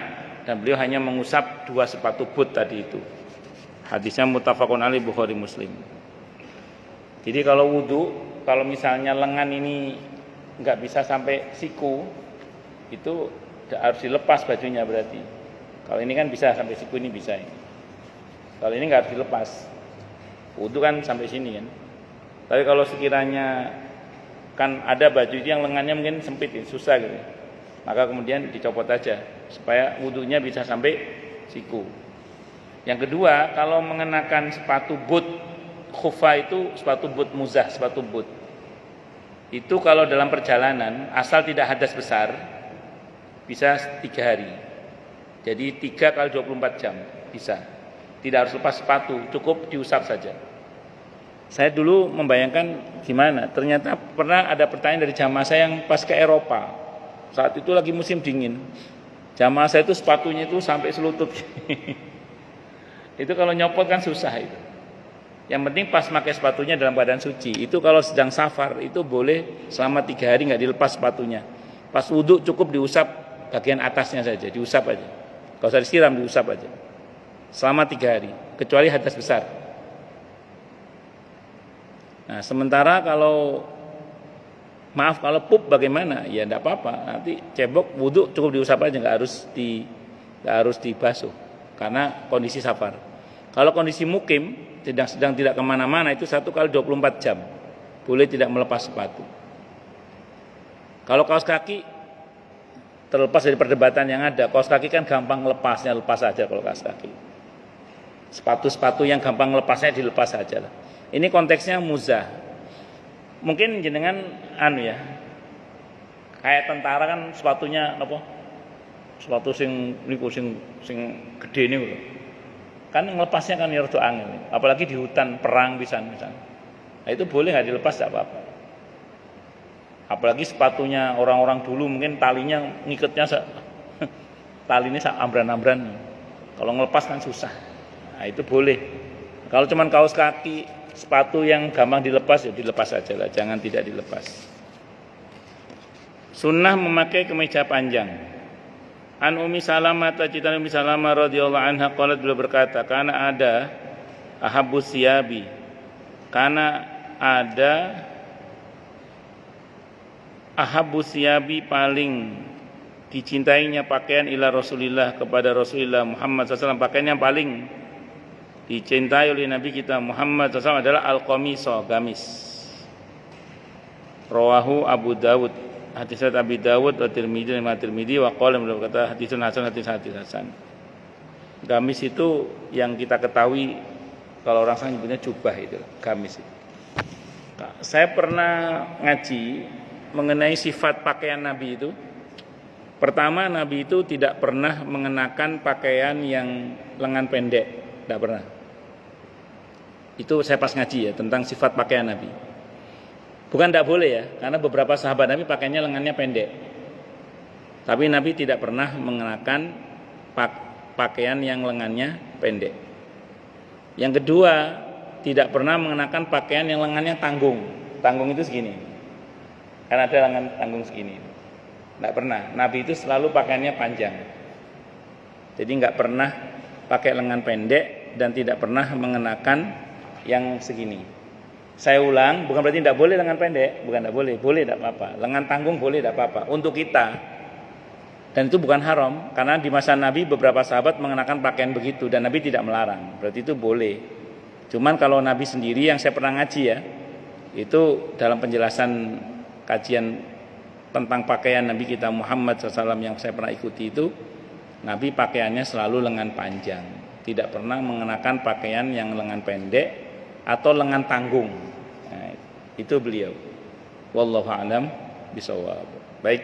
dan beliau hanya mengusap dua sepatu boot tadi itu. Hadisnya muttafaqun alaih, Bukhari Muslim. Jadi kalau wudu, kalau misalnya lengan ini enggak bisa sampai siku, itu harus dilepas bajunya berarti. Kalau ini kan bisa sampai siku, ini bisa ini. Kalau ini enggak harus dilepas. Wudu kan sampai sini kan. Tapi kalau sekiranya kan ada baju itu yang lengannya mungkin sempit, susah gitu, maka kemudian dicopot aja supaya wudunya bisa sampai siku. Yang kedua, kalau mengenakan sepatu boot, khuffa itu sepatu boot muzah, sepatu boot. Itu kalau dalam perjalanan asal tidak hadas besar bisa 3 hari. Jadi 3 kali 24 jam bisa. Tidak harus lepas sepatu, cukup diusap saja. Saya dulu membayangkan gimana, ternyata pernah ada pertanyaan dari jamaah saya yang pas ke Eropa. Saat itu lagi musim dingin. Jamaah saya itu sepatunya itu sampai selutut. Itu kalau nyopot kan susah itu. Yang penting pas pakai sepatunya dalam keadaan suci. Itu kalau sedang safar itu boleh selama 3 hari nggak dilepas sepatunya. Pas wudhu cukup diusap bagian atasnya saja, diusap aja. Kalau usah disiram, diusap aja. Selama 3 hari, kecuali hadas besar. Nah, sementara kalau pup bagaimana? Ya enggak apa-apa. Nanti cebok wudhu cukup diusap aja, enggak harus dibasuh karena kondisi safar. Kalau kondisi mukim sedang tidak kemana-mana, itu 1 kali 24 jam boleh tidak melepas sepatu. Kalau kaos kaki terlepas dari perdebatan yang ada, kaos kaki kan gampang lepasnya, lepas saja kalau kaos kaki. Sepatu-sepatu yang gampang lepasnya dilepas saja lah. Ini konteksnya muzah. Mungkin jenengan ya. Kayak tentara kan sepatunya apa? Sepatu sing niku sing gede niku. Kan ngelepasnya kan ya rada angel. Apalagi di hutan perang pisan. Nah, itu boleh enggak dilepas, enggak apa-apa. Apalagi sepatunya orang-orang dulu mungkin talinya ngiketnya talinya ambran-ambran. Kalau ngelepas kan susah. Nah, itu boleh. Kalau cuman kaos kaki, sepatu yang gampang dilepas ya dilepas saja lah, jangan tidak dilepas. Sunnah memakai kemeja panjang. An Ummi Salamah, tajidan Ummi Salamah radhiyallahu anha qalat, beliau berkata, karena ada ahabbus siyabi, karena ada ahabbus siyabi, paling dicintainya pakaian ila Rasulillah, kepada Rasulullah Muhammad SAW, pakaian yang paling dicintai oleh Nabi kita Muhammad SAW adalah al-qamiso, gamis. Rawahu Abu Dawud, hadis Abi Dawud wa Tirmidzi wa qala, beliau berkata hadisun hasan, hadis hasan. Gamis itu yang kita ketahui kalau orang sana nyebutnya jubah, itu gamis itu. Saya pernah ngaji mengenai sifat pakaian Nabi itu. Pertama, Nabi itu tidak pernah mengenakan pakaian yang lengan pendek, tidak pernah. Itu saya pas ngaji ya tentang sifat pakaian Nabi. Bukan tidak boleh ya, karena beberapa sahabat Nabi pakaiannya lengannya pendek. Tapi Nabi tidak pernah mengenakan pakaian yang lengannya pendek. Yang kedua, tidak pernah mengenakan pakaian yang lengannya tanggung. Tanggung itu segini. Kan ada lengan tanggung segini. Tidak pernah. Nabi itu selalu pakaiannya panjang. Jadi nggak pernah pakai lengan pendek dan tidak pernah mengenakan yang segini. Saya ulang, bukan berarti tidak boleh lengan pendek, bukan tidak boleh, boleh tidak apa-apa. Lengan tanggung boleh tidak apa-apa. Untuk kita, dan itu bukan haram, karena di masa Nabi beberapa sahabat mengenakan pakaian begitu dan Nabi tidak melarang. Berarti itu boleh. Cuman kalau Nabi sendiri yang saya pernah ngaji ya, itu dalam penjelasan kajian tentang pakaian Nabi kita Muhammad SAW yang saya pernah ikuti itu, Nabi pakaiannya selalu lengan panjang, tidak pernah mengenakan pakaian yang lengan pendek atau lengan tanggung. Nah, itu beliau. Wallahu a'lam bishawab. Baik,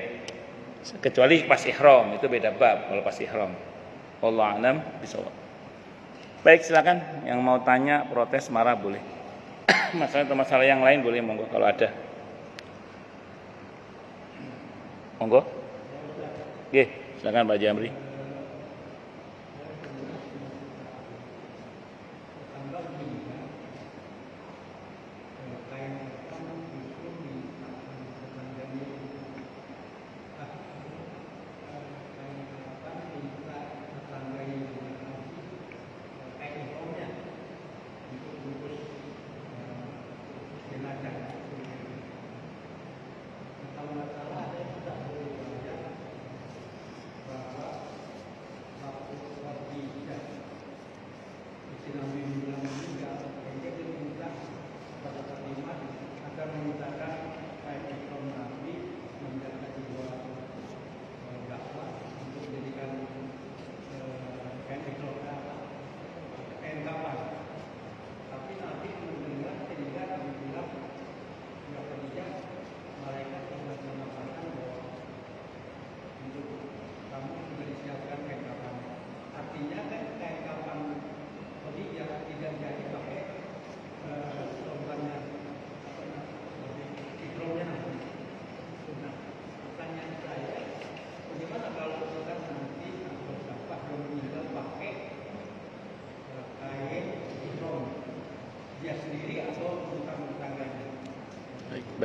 kecuali pas ihram itu beda bab. Kalau pas ihram, wallahu a'lam bishawab. Baik, silakan yang mau tanya, protes, marah boleh. Masalah yang lain boleh, monggo kalau ada. Monggo. Oke, silakan Pak Jamri.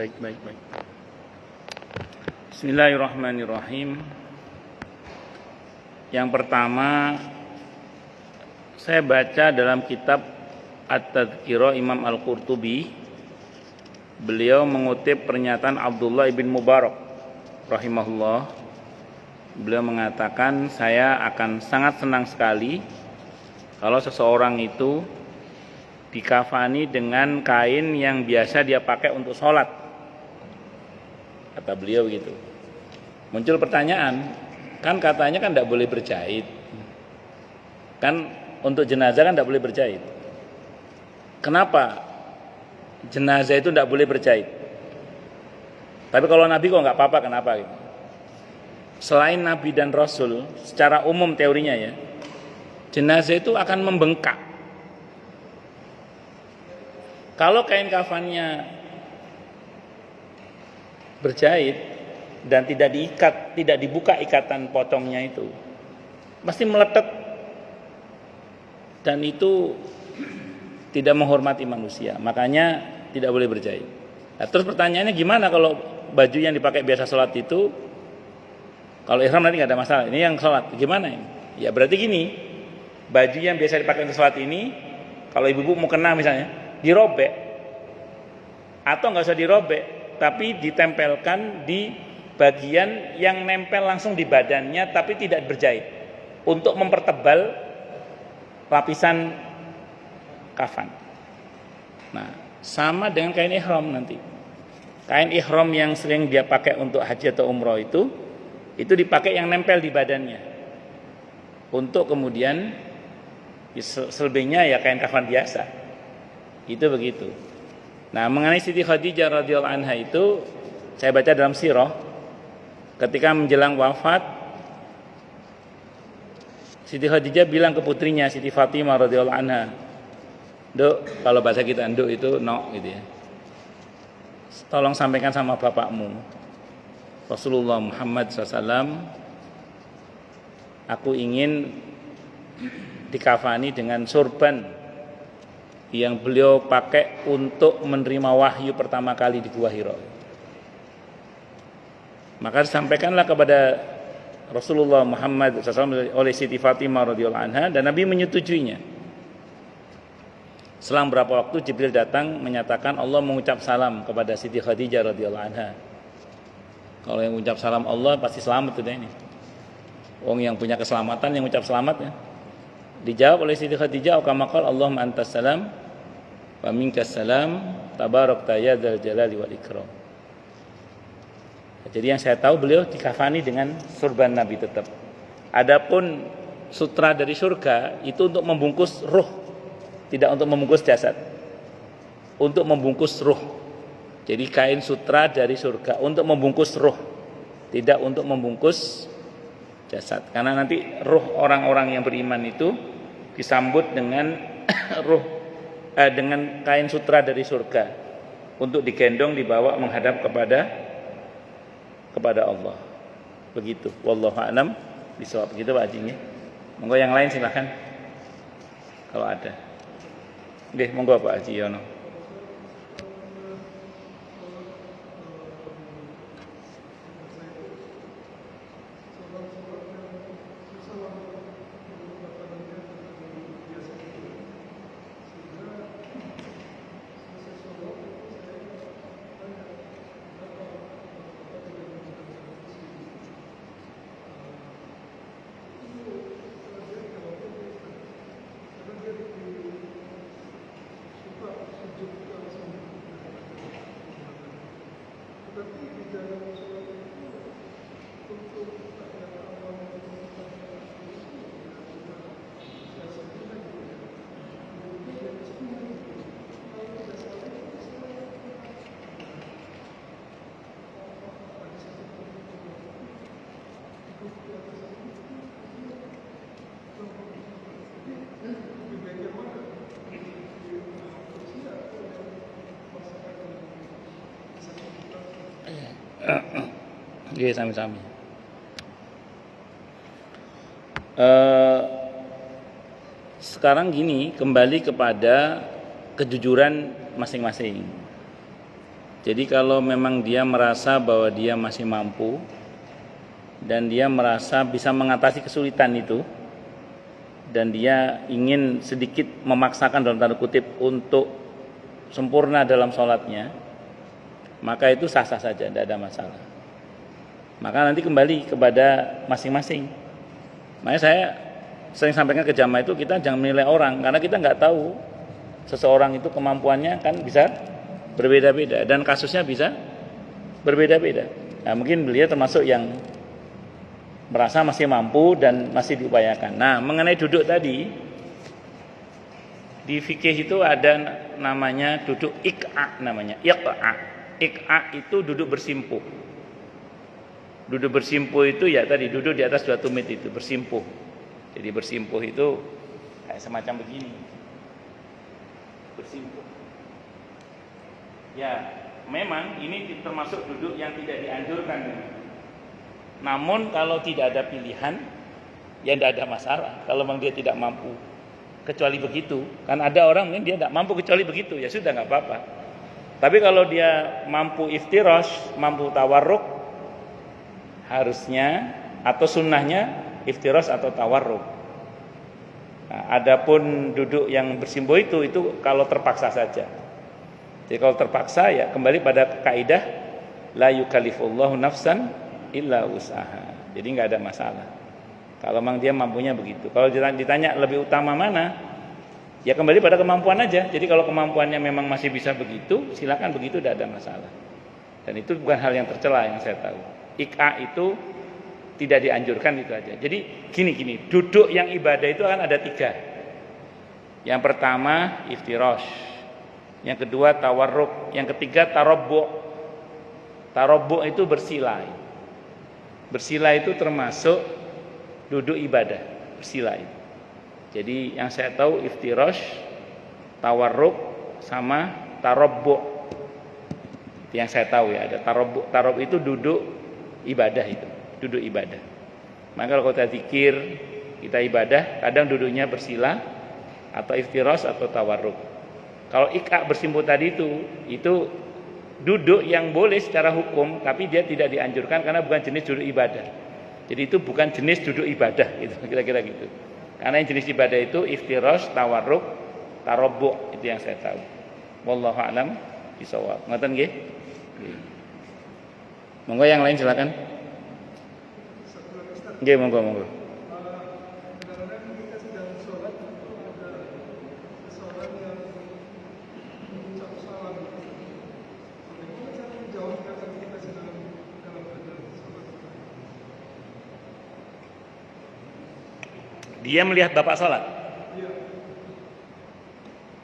Baik. Bismillahirrahmanirrahim. Yang pertama, saya baca dalam kitab At-Tadhkirah Imam Al-Qurtubi, beliau mengutip pernyataan Abdullah ibn Mubarak rahimahullah. Beliau mengatakan, saya akan sangat senang sekali kalau seseorang itu dikafani dengan kain yang biasa dia pakai untuk sholat. Kata beliau begitu. Muncul pertanyaan, kan katanya kan tidak boleh berjahit. Kan untuk jenazah kan tidak boleh berjahit. Kenapa jenazah itu tidak boleh berjahit? Tapi kalau Nabi kok nggak apa-apa, kenapa gitu? Selain Nabi dan Rasul, secara umum teorinya ya, jenazah itu akan membengkak. Kalau kain kafannya berjahit dan tidak diikat, tidak dibuka ikatan potongnya itu, pasti meletet, dan itu tidak menghormati manusia. Makanya tidak boleh berjahit. Nah, terus pertanyaannya gimana kalau baju yang dipakai biasa sholat itu, kalau ihram nanti nggak ada masalah, ini yang sholat gimana ini? Ya berarti gini, baju yang biasa dipakai untuk sholat ini, kalau ibu-ibu mau kena misalnya, dirobek, atau nggak usah dirobek, tapi ditempelkan di bagian yang nempel langsung di badannya tapi tidak berjahit, untuk mempertebal lapisan kafan. Nah, sama dengan kain ihram nanti. Kain ihram yang sering dia pakai untuk haji atau umroh itu dipakai yang nempel di badannya. Untuk kemudian selebihnya ya kain kafan biasa. Itu begitu. Nah, mengenai Siti Khadijah radhiyallahu anha itu saya baca dalam sirah, ketika menjelang wafat Siti Khadijah bilang ke putrinya Siti Fatimah radhiyallahu anha, "Duk, kalau bahasa kita nduk itu nok gitu ya. Tolong sampaikan sama bapakmu Rasulullah Muhammad SAW, aku ingin dikafani dengan sorban yang beliau pakai untuk menerima wahyu pertama kali di Gua Hira." Maka sampaikanlah kepada Rasulullah Muhammad SAW oleh Siti Fatimah radhiyallahu anha, dan Nabi menyetujuinya. Selang berapa waktu Jibril datang menyatakan Allah mengucap salam kepada Siti Khadijah radhiyallahu anha. Kalau yang mengucap salam Allah pasti selamat tuh ini. Wong yang punya keselamatan yang mengucap selamat ya. Dijawab oleh Siti Khadijah, kama qala Allahumma antas salam wa minkas salam tabarakta ya dzal jalali wal ikram. Jadi yang saya tahu beliau dikafani dengan sorban Nabi tetap. Adapun sutra dari surga itu untuk membungkus ruh, tidak untuk membungkus jasad. Untuk membungkus ruh. Jadi kain sutra dari surga untuk membungkus ruh, tidak untuk membungkus jasad. Karena nanti ruh orang-orang yang beriman itu disambut dengan dengan kain sutra dari surga untuk digendong dibawa menghadap kepada Allah. Begitu. Wallahu a'lam bishawab. Begitu Pak Haji. Monggo yang lain silakan. Kalau ada. Nggih, monggo Pak Haji Yono. Iya, sami-sami. Sekarang gini, kembali kepada kejujuran masing-masing. Jadi kalau memang dia merasa bahwa dia masih mampu dan dia merasa bisa mengatasi kesulitan itu, dan dia ingin sedikit memaksakan dalam tanda kutip untuk sempurna dalam sholatnya, maka itu sah-sah saja, tidak ada masalah. Maka nanti kembali kepada masing-masing. Makanya saya sering sampaikan ke jamaah itu, kita jangan menilai orang, karena kita nggak tahu seseorang itu kemampuannya kan bisa berbeda-beda dan kasusnya bisa berbeda-beda. Nah, mungkin beliau termasuk yang merasa masih mampu dan masih diupayakan. Nah, mengenai duduk tadi, di fikih itu ada namanya duduk iq'a namanya. Iq'a itu duduk bersimpuh. Duduk bersimpuh itu ya tadi duduk di atas dua tumit itu bersimpuh. Jadi bersimpuh itu kayak semacam begini. Bersimpuh. Ya, memang ini termasuk duduk yang tidak dianjurkan. Namun kalau tidak ada pilihan, ya tidak ada masalah. Kalau memang dia tidak mampu, kecuali begitu. Kan ada orang mungkin dia tidak mampu kecuali begitu, ya sudah nggak apa-apa. Tapi kalau dia mampu iftirash, mampu tawarruk, harusnya atau sunnahnya iftirash atau tawarruk. Nah, adapun duduk yang bersimpuh itu kalau terpaksa saja. Jadi kalau terpaksa ya kembali pada kaidah la yukallifullahu nafsan illa usaha. Jadi nggak ada masalah. Kalau memang dia mampunya begitu. Kalau ditanya lebih utama mana, ya kembali pada kemampuan aja. Jadi kalau kemampuannya memang masih bisa begitu, silakan begitu, tidak ada masalah. Dan itu bukan hal yang tercela yang saya tahu. Iq'a itu tidak dianjurkan itu aja. Jadi gini, duduk yang ibadah itu akan ada 3. Yang pertama iftirash, yang kedua tawarruk, yang ketiga tarabbu'. Tarabbu' itu bersila. Bersila itu termasuk duduk ibadah. bersila itu. Jadi yang saya tahu iftirash, tawarruk sama tarabbu. Itu yang saya tahu ya, ada tarabbu. Tarabbu itu duduk ibadah itu, duduk ibadah. Maka kalau kita zikir, kita ibadah, kadang duduknya bersila atau iftirash atau tawarruk. Kalau iqa bersimpuh tadi itu duduk yang boleh secara hukum, tapi dia tidak dianjurkan karena bukan jenis duduk ibadah. Jadi itu bukan jenis duduk ibadah, gitu, kira-kira gitu. Karena yang jenis ibadah itu iftirash, tawarruk, tarabbu, itu yang saya tahu. Wallahu a'lam bishawab. Ngoten nggih? Monggo yang lain silakan. Nggih, monggo. Dia melihat bapak sholat.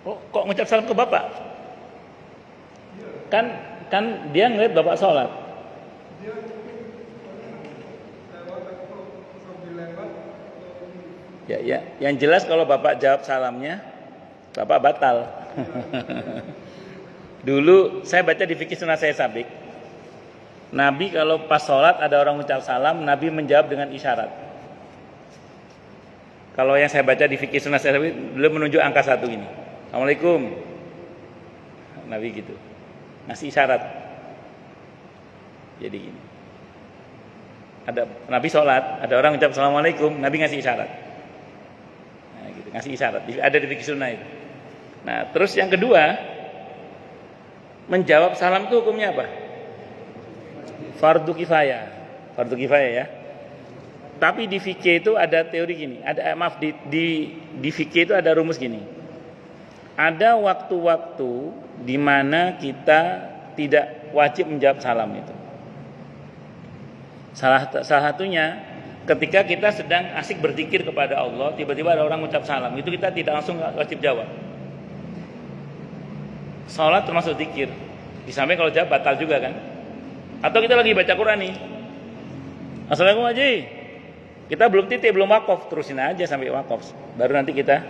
Oh, kok ngucap salam ke bapak? Kan dia ngeliat bapak sholat. Ya, yang jelas kalau bapak jawab salamnya, bapak batal. Dulu saya baca di fikih sunnah saya sabik, Nabi kalau pas sholat ada orang ngucap salam, Nabi menjawab dengan isyarat. Kalau yang saya baca di fikih sunnah saya belum menunjuk angka 1 ini. Assalamualaikum. Nabi gitu. Ngasih isyarat. Jadi gini. Ada Nabi sholat, ada orang ucap assalamualaikum, Nabi ngasih isyarat. Nah, gitu, ngasih isyarat. Ada di fikih sunnah itu. Nah, terus yang kedua, menjawab salam itu hukumnya apa? Fardu kifayah. Fardu kifayah ya. Tapi di fikih itu ada teori gini, di fikih itu ada rumus gini. Ada waktu-waktu di mana kita tidak wajib menjawab salam itu. Salah satunya ketika kita sedang asik berzikir kepada Allah, tiba-tiba ada orang mengucap salam, itu kita tidak langsung wajib jawab. Salat termasuk zikir. Di samping kalau jawab batal juga kan? Atau kita lagi baca Quran nih. Assalamualaikum Haji. Kita belum titik, belum wakaf, terusin aja sampai wakaf. Baru nanti kita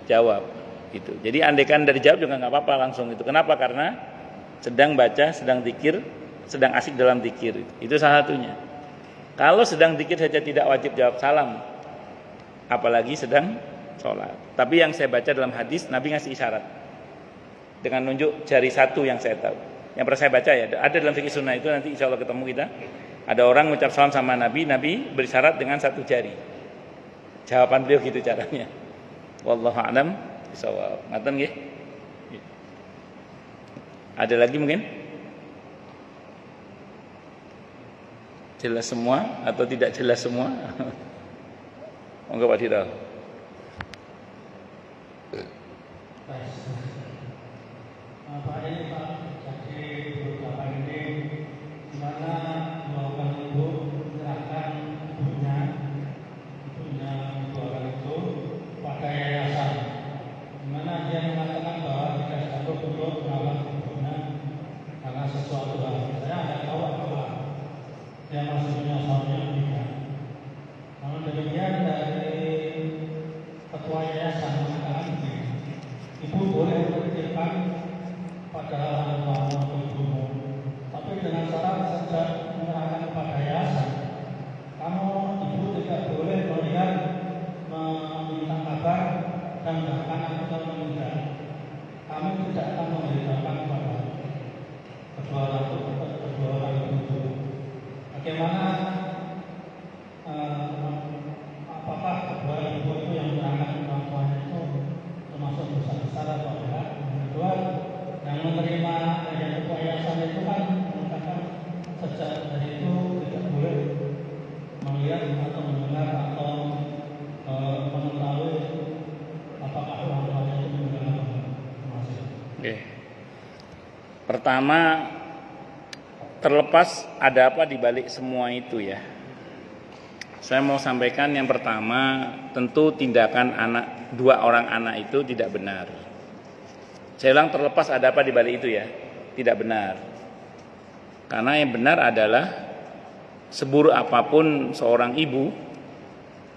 jawab gitu. Jadi andaikan dari jawab juga nggak apa-apa langsung itu. Kenapa? Karena sedang baca, sedang zikir, sedang asik dalam zikir. Itu salah satunya. Kalau sedang zikir saja tidak wajib jawab salam, apalagi sedang sholat. Tapi yang saya baca dalam hadis, Nabi ngasih isyarat dengan nunjuk jari 1 yang saya tahu. Yang pernah saya baca ya, ada dalam fikih sunnah itu, nanti insya Allah ketemu kita. Ada orang mengucap salam sama Nabi, Nabi berisyarat dengan 1 jari. Jawaban beliau gitu caranya. Wallahu a'lam bishawab. Ngaten nggih? Ada lagi mungkin? Jelas semua atau tidak jelas semua? Monggo Pak Diral. Pak ini Pak, jadi beberapa ini di mana dua orang itu menyerahkan ibunya dua orang itu pada yayasan, di mana dia mengatakan bahwa tidak sanggup untuk merawat ibunya karena sesuatu hal. Saya tidak tahu apakah dia masih punya suami atau tidak. Namun demikian dari ketua yayasan mengatakan begini, ibu boleh menitipkan pada orang tua atau ibumu, tapi dengan syarat sejak menyerahkan kepada yayasan, kamu ibu tidak boleh melihat, meminta kabar dan bahkan atau meninggal. Kami tidak akan memberitakan kepada kedua orang itu. Bagaimana? Apakah kedua ibu itu yang menyerahkan orang tuanya itu termasuk besar-besar atau tidak? Yang kedua, yang menerima yang ketua yayasan itu kan mengatakan sejak dari itu tidak boleh melihat atau mendengar atau mengetahui apakah orang tuanya itu meninggal atau masih. Oke. Pertama, terlepas ada apa di balik semua itu ya. Saya mau sampaikan yang pertama, tentu tindakan dua orang anak itu tidak benar. Saya ulang, terlepas ada apa di balik itu ya, tidak benar. Karena yang benar adalah seburuk apapun seorang ibu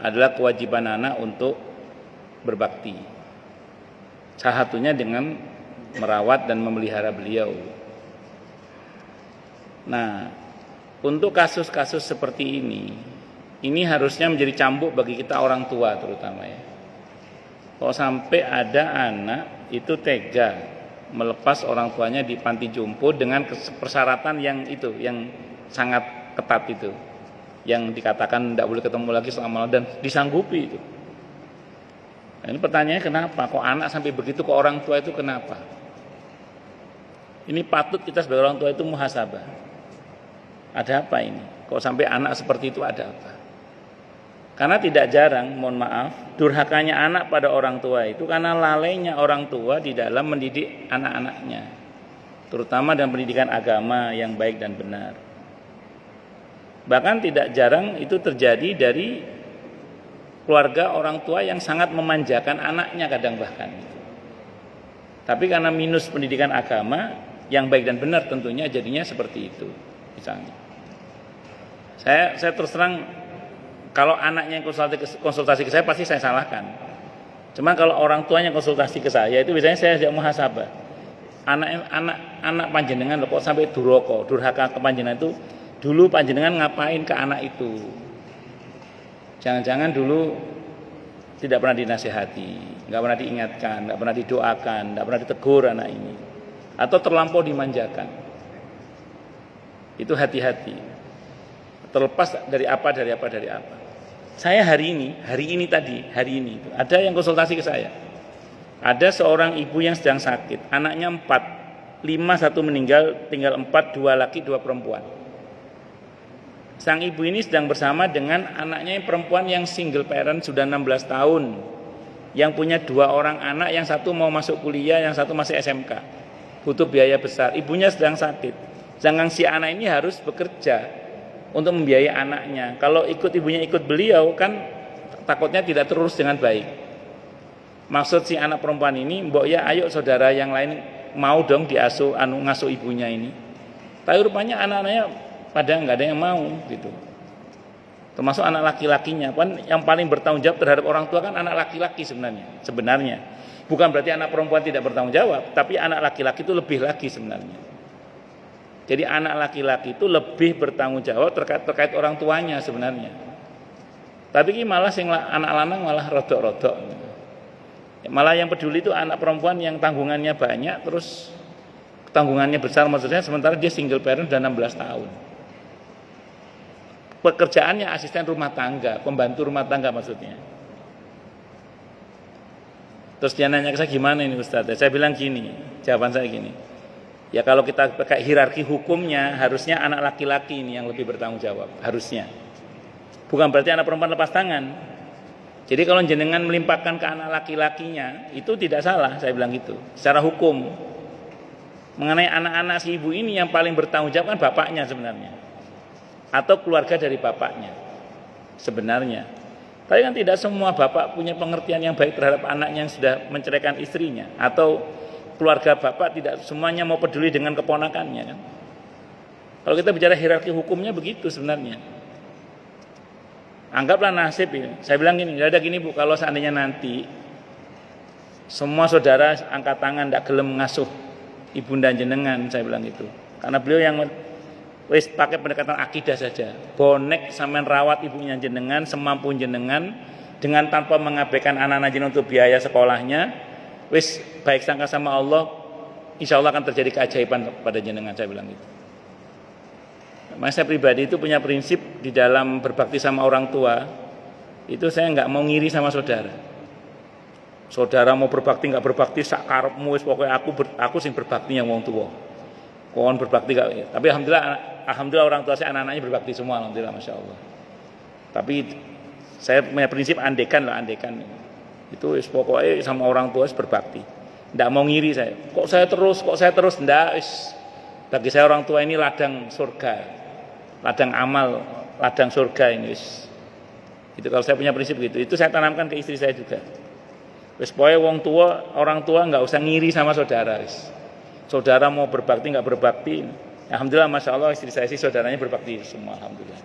adalah kewajiban anak untuk berbakti. Salah satunya dengan merawat dan memelihara beliau. Nah, untuk kasus-kasus seperti ini harusnya menjadi cambuk bagi kita orang tua terutama ya. Kalau sampai ada anak itu tega melepas orang tuanya di panti jompo dengan persyaratan yang sangat ketat itu, yang dikatakan tidak boleh ketemu lagi selama dan disanggupi itu. Nah, ini pertanyaannya kenapa? Kok anak sampai begitu ke orang tua itu kenapa? Ini patut kita sebagai orang tua itu muhasabah. Ada apa ini? Kok sampai anak seperti itu ada apa? Karena tidak jarang, mohon maaf, durhakanya anak pada orang tua itu karena lalainya orang tua di dalam mendidik anak-anaknya, terutama dalam pendidikan agama yang baik dan benar. Bahkan tidak jarang itu terjadi dari keluarga orang tua yang sangat memanjakan anaknya kadang bahkan. Tapi karena minus pendidikan agama yang baik dan benar tentunya jadinya seperti itu. Misalnya, saya terus terang, kalau anaknya yang konsultasi ke saya pasti saya salahkan. Cuma kalau orang tuanya konsultasi ke saya itu biasanya saya tidak muhasabah. Anak panjenengan kok sampai durhaka ke panjenengan itu, dulu panjenengan ngapain ke anak itu? Jangan-jangan dulu tidak pernah dinasihati, nggak pernah diingatkan, nggak pernah didoakan, nggak pernah ditegur anak ini, atau terlampau dimanjakan. Itu hati-hati. Terlepas dari apa. Saya hari ini ada yang konsultasi ke saya. Ada seorang ibu yang sedang sakit, anaknya 4, 5 1 meninggal, tinggal 4, 2 laki 2 perempuan. Sang ibu ini sedang bersama dengan anaknya yang perempuan yang single parent sudah 16 tahun, yang punya 2 orang anak, yang satu mau masuk kuliah, yang satu masih SMK, butuh biaya besar. Ibunya sedang sakit, sedangkan si anak ini harus bekerja untuk membiayai anaknya. Kalau ibunya ikut beliau kan takutnya tidak terurus dengan baik. Maksud si anak perempuan ini, mbok ya ayo saudara yang lain mau dong diasuh ngasuh ibunya ini. Tapi rupanya anak-anaknya pada nggak ada yang mau gitu. Termasuk anak laki-lakinya. Kan yang paling bertanggung jawab terhadap orang tua kan anak laki-laki sebenarnya. Bukan berarti anak perempuan tidak bertanggung jawab, tapi anak laki-laki itu lebih lagi sebenarnya. Jadi anak laki-laki itu lebih bertanggung jawab terkait orang tuanya sebenarnya. Tapi ini malah anak lanang malah rodok-rodok. Malah yang peduli itu anak perempuan yang tanggungannya banyak, terus tanggungannya besar maksudnya, sementara dia single parent sudah 16 tahun. Pekerjaannya asisten rumah tangga, pembantu rumah tangga maksudnya. Terus dia nanya ke saya, gimana ini Ustaz? Saya bilang gini, jawaban saya gini. Ya kalau kita pakai hierarki hukumnya, harusnya anak laki-laki ini yang lebih bertanggung jawab, harusnya. Bukan berarti anak perempuan lepas tangan. Jadi kalau jenengan melimpahkan ke anak laki-lakinya, itu tidak salah, saya bilang gitu. Secara hukum, mengenai anak-anak si ibu ini yang paling bertanggung jawab kan bapaknya sebenarnya. Atau keluarga dari bapaknya, sebenarnya. Tapi kan tidak semua bapak punya pengertian yang baik terhadap anaknya yang sudah menceraikan istrinya. Atau keluarga bapak tidak semuanya mau peduli dengan keponakannya kan. Kalau kita bicara hierarki hukumnya begitu sebenarnya. Anggaplah nasib ini. Saya bilang gini, ada gini Bu, kalau seandainya nanti semua saudara angkat tangan tidak gelem ngasuh ibunda jenengan, saya bilang gitu. Karena beliau yang wis pakai pendekatan akidah saja. Bonek sampean rawat ibunya jenengan semampu jenengan dengan tanpa mengabaikan anak-anak jenengan untuk biaya sekolahnya. Wis baik sangka sama Allah, insya Allah akan terjadi keajaiban pada jenengan, saya bilang gitu. Mas saya pribadi itu punya prinsip di dalam berbakti sama orang tua, itu saya nggak mau ngiri sama saudara. Saudara mau berbakti nggak berbakti sak karepmu wis pokoknya aku sing berbakti yang wong tua. Kon berbakti gak, tapi alhamdulillah orang tua saya anak-anaknya berbakti semua, alhamdulillah masya Allah. Tapi saya punya prinsip andekan. Itu pokoknya sama orang tua berbakti. Tidak mau ngiri saya. Kok saya terus ndak wis. Bagi saya orang tua ini ladang surga. Ladang amal, ladang surga ini wis. Itu kalau saya punya prinsip gitu. Itu saya tanamkan ke istri saya juga. Wis pokoknya orang tua enggak usah ngiri sama saudara wis. Saudara mau berbakti enggak berbakti. Alhamdulillah masya Allah istri saya sih saudaranya berbakti semua alhamdulillah.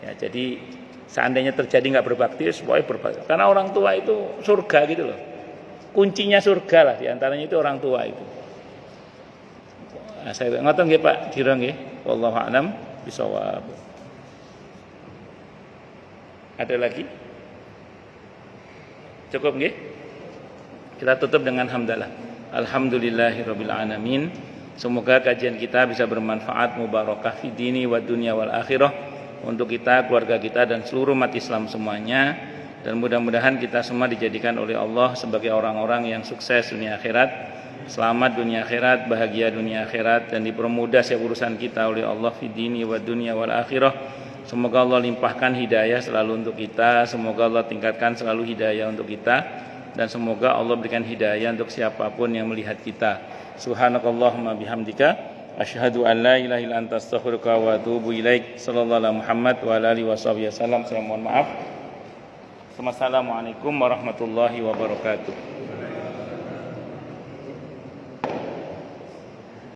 Ya, jadi seandainya terjadi nggak berbakti, supaya berbakti. Karena orang tua itu surga gitu loh. Kuncinya surga lah, diantaranya itu orang tua itu. Nah, saya ngoten nggih Pak Dira nggih. Wallahu a'lam bishawab. Ada lagi? Cukup nggih? Kita tutup dengan hamdalah. Alhamdulillahirabbil alamin. Semoga kajian kita bisa bermanfaat, mubarakah fi dini wa dunya wal akhirah untuk kita, keluarga kita dan seluruh umat Islam semuanya, dan mudah-mudahan kita semua dijadikan oleh Allah sebagai orang-orang yang sukses dunia akhirat, selamat dunia akhirat, bahagia dunia akhirat, dan dipermudah setiap urusan kita oleh Allah fi dini wa dunya wal akhirah. Semoga Allah limpahkan hidayah selalu untuk kita, semoga Allah tingkatkan selalu hidayah untuk kita, dan semoga Allah berikan hidayah untuk siapapun yang melihat kita. Subhanakallahumma bihamdika asyhadu an la ilaha illa anta astaghfiruka wa atubu ilaik. Sallallahu alaihi Muhammad wa ala alihi washabihi wasallam. Saya mohon maaf. Wassalamualaikum warahmatullahi wabarakatuh.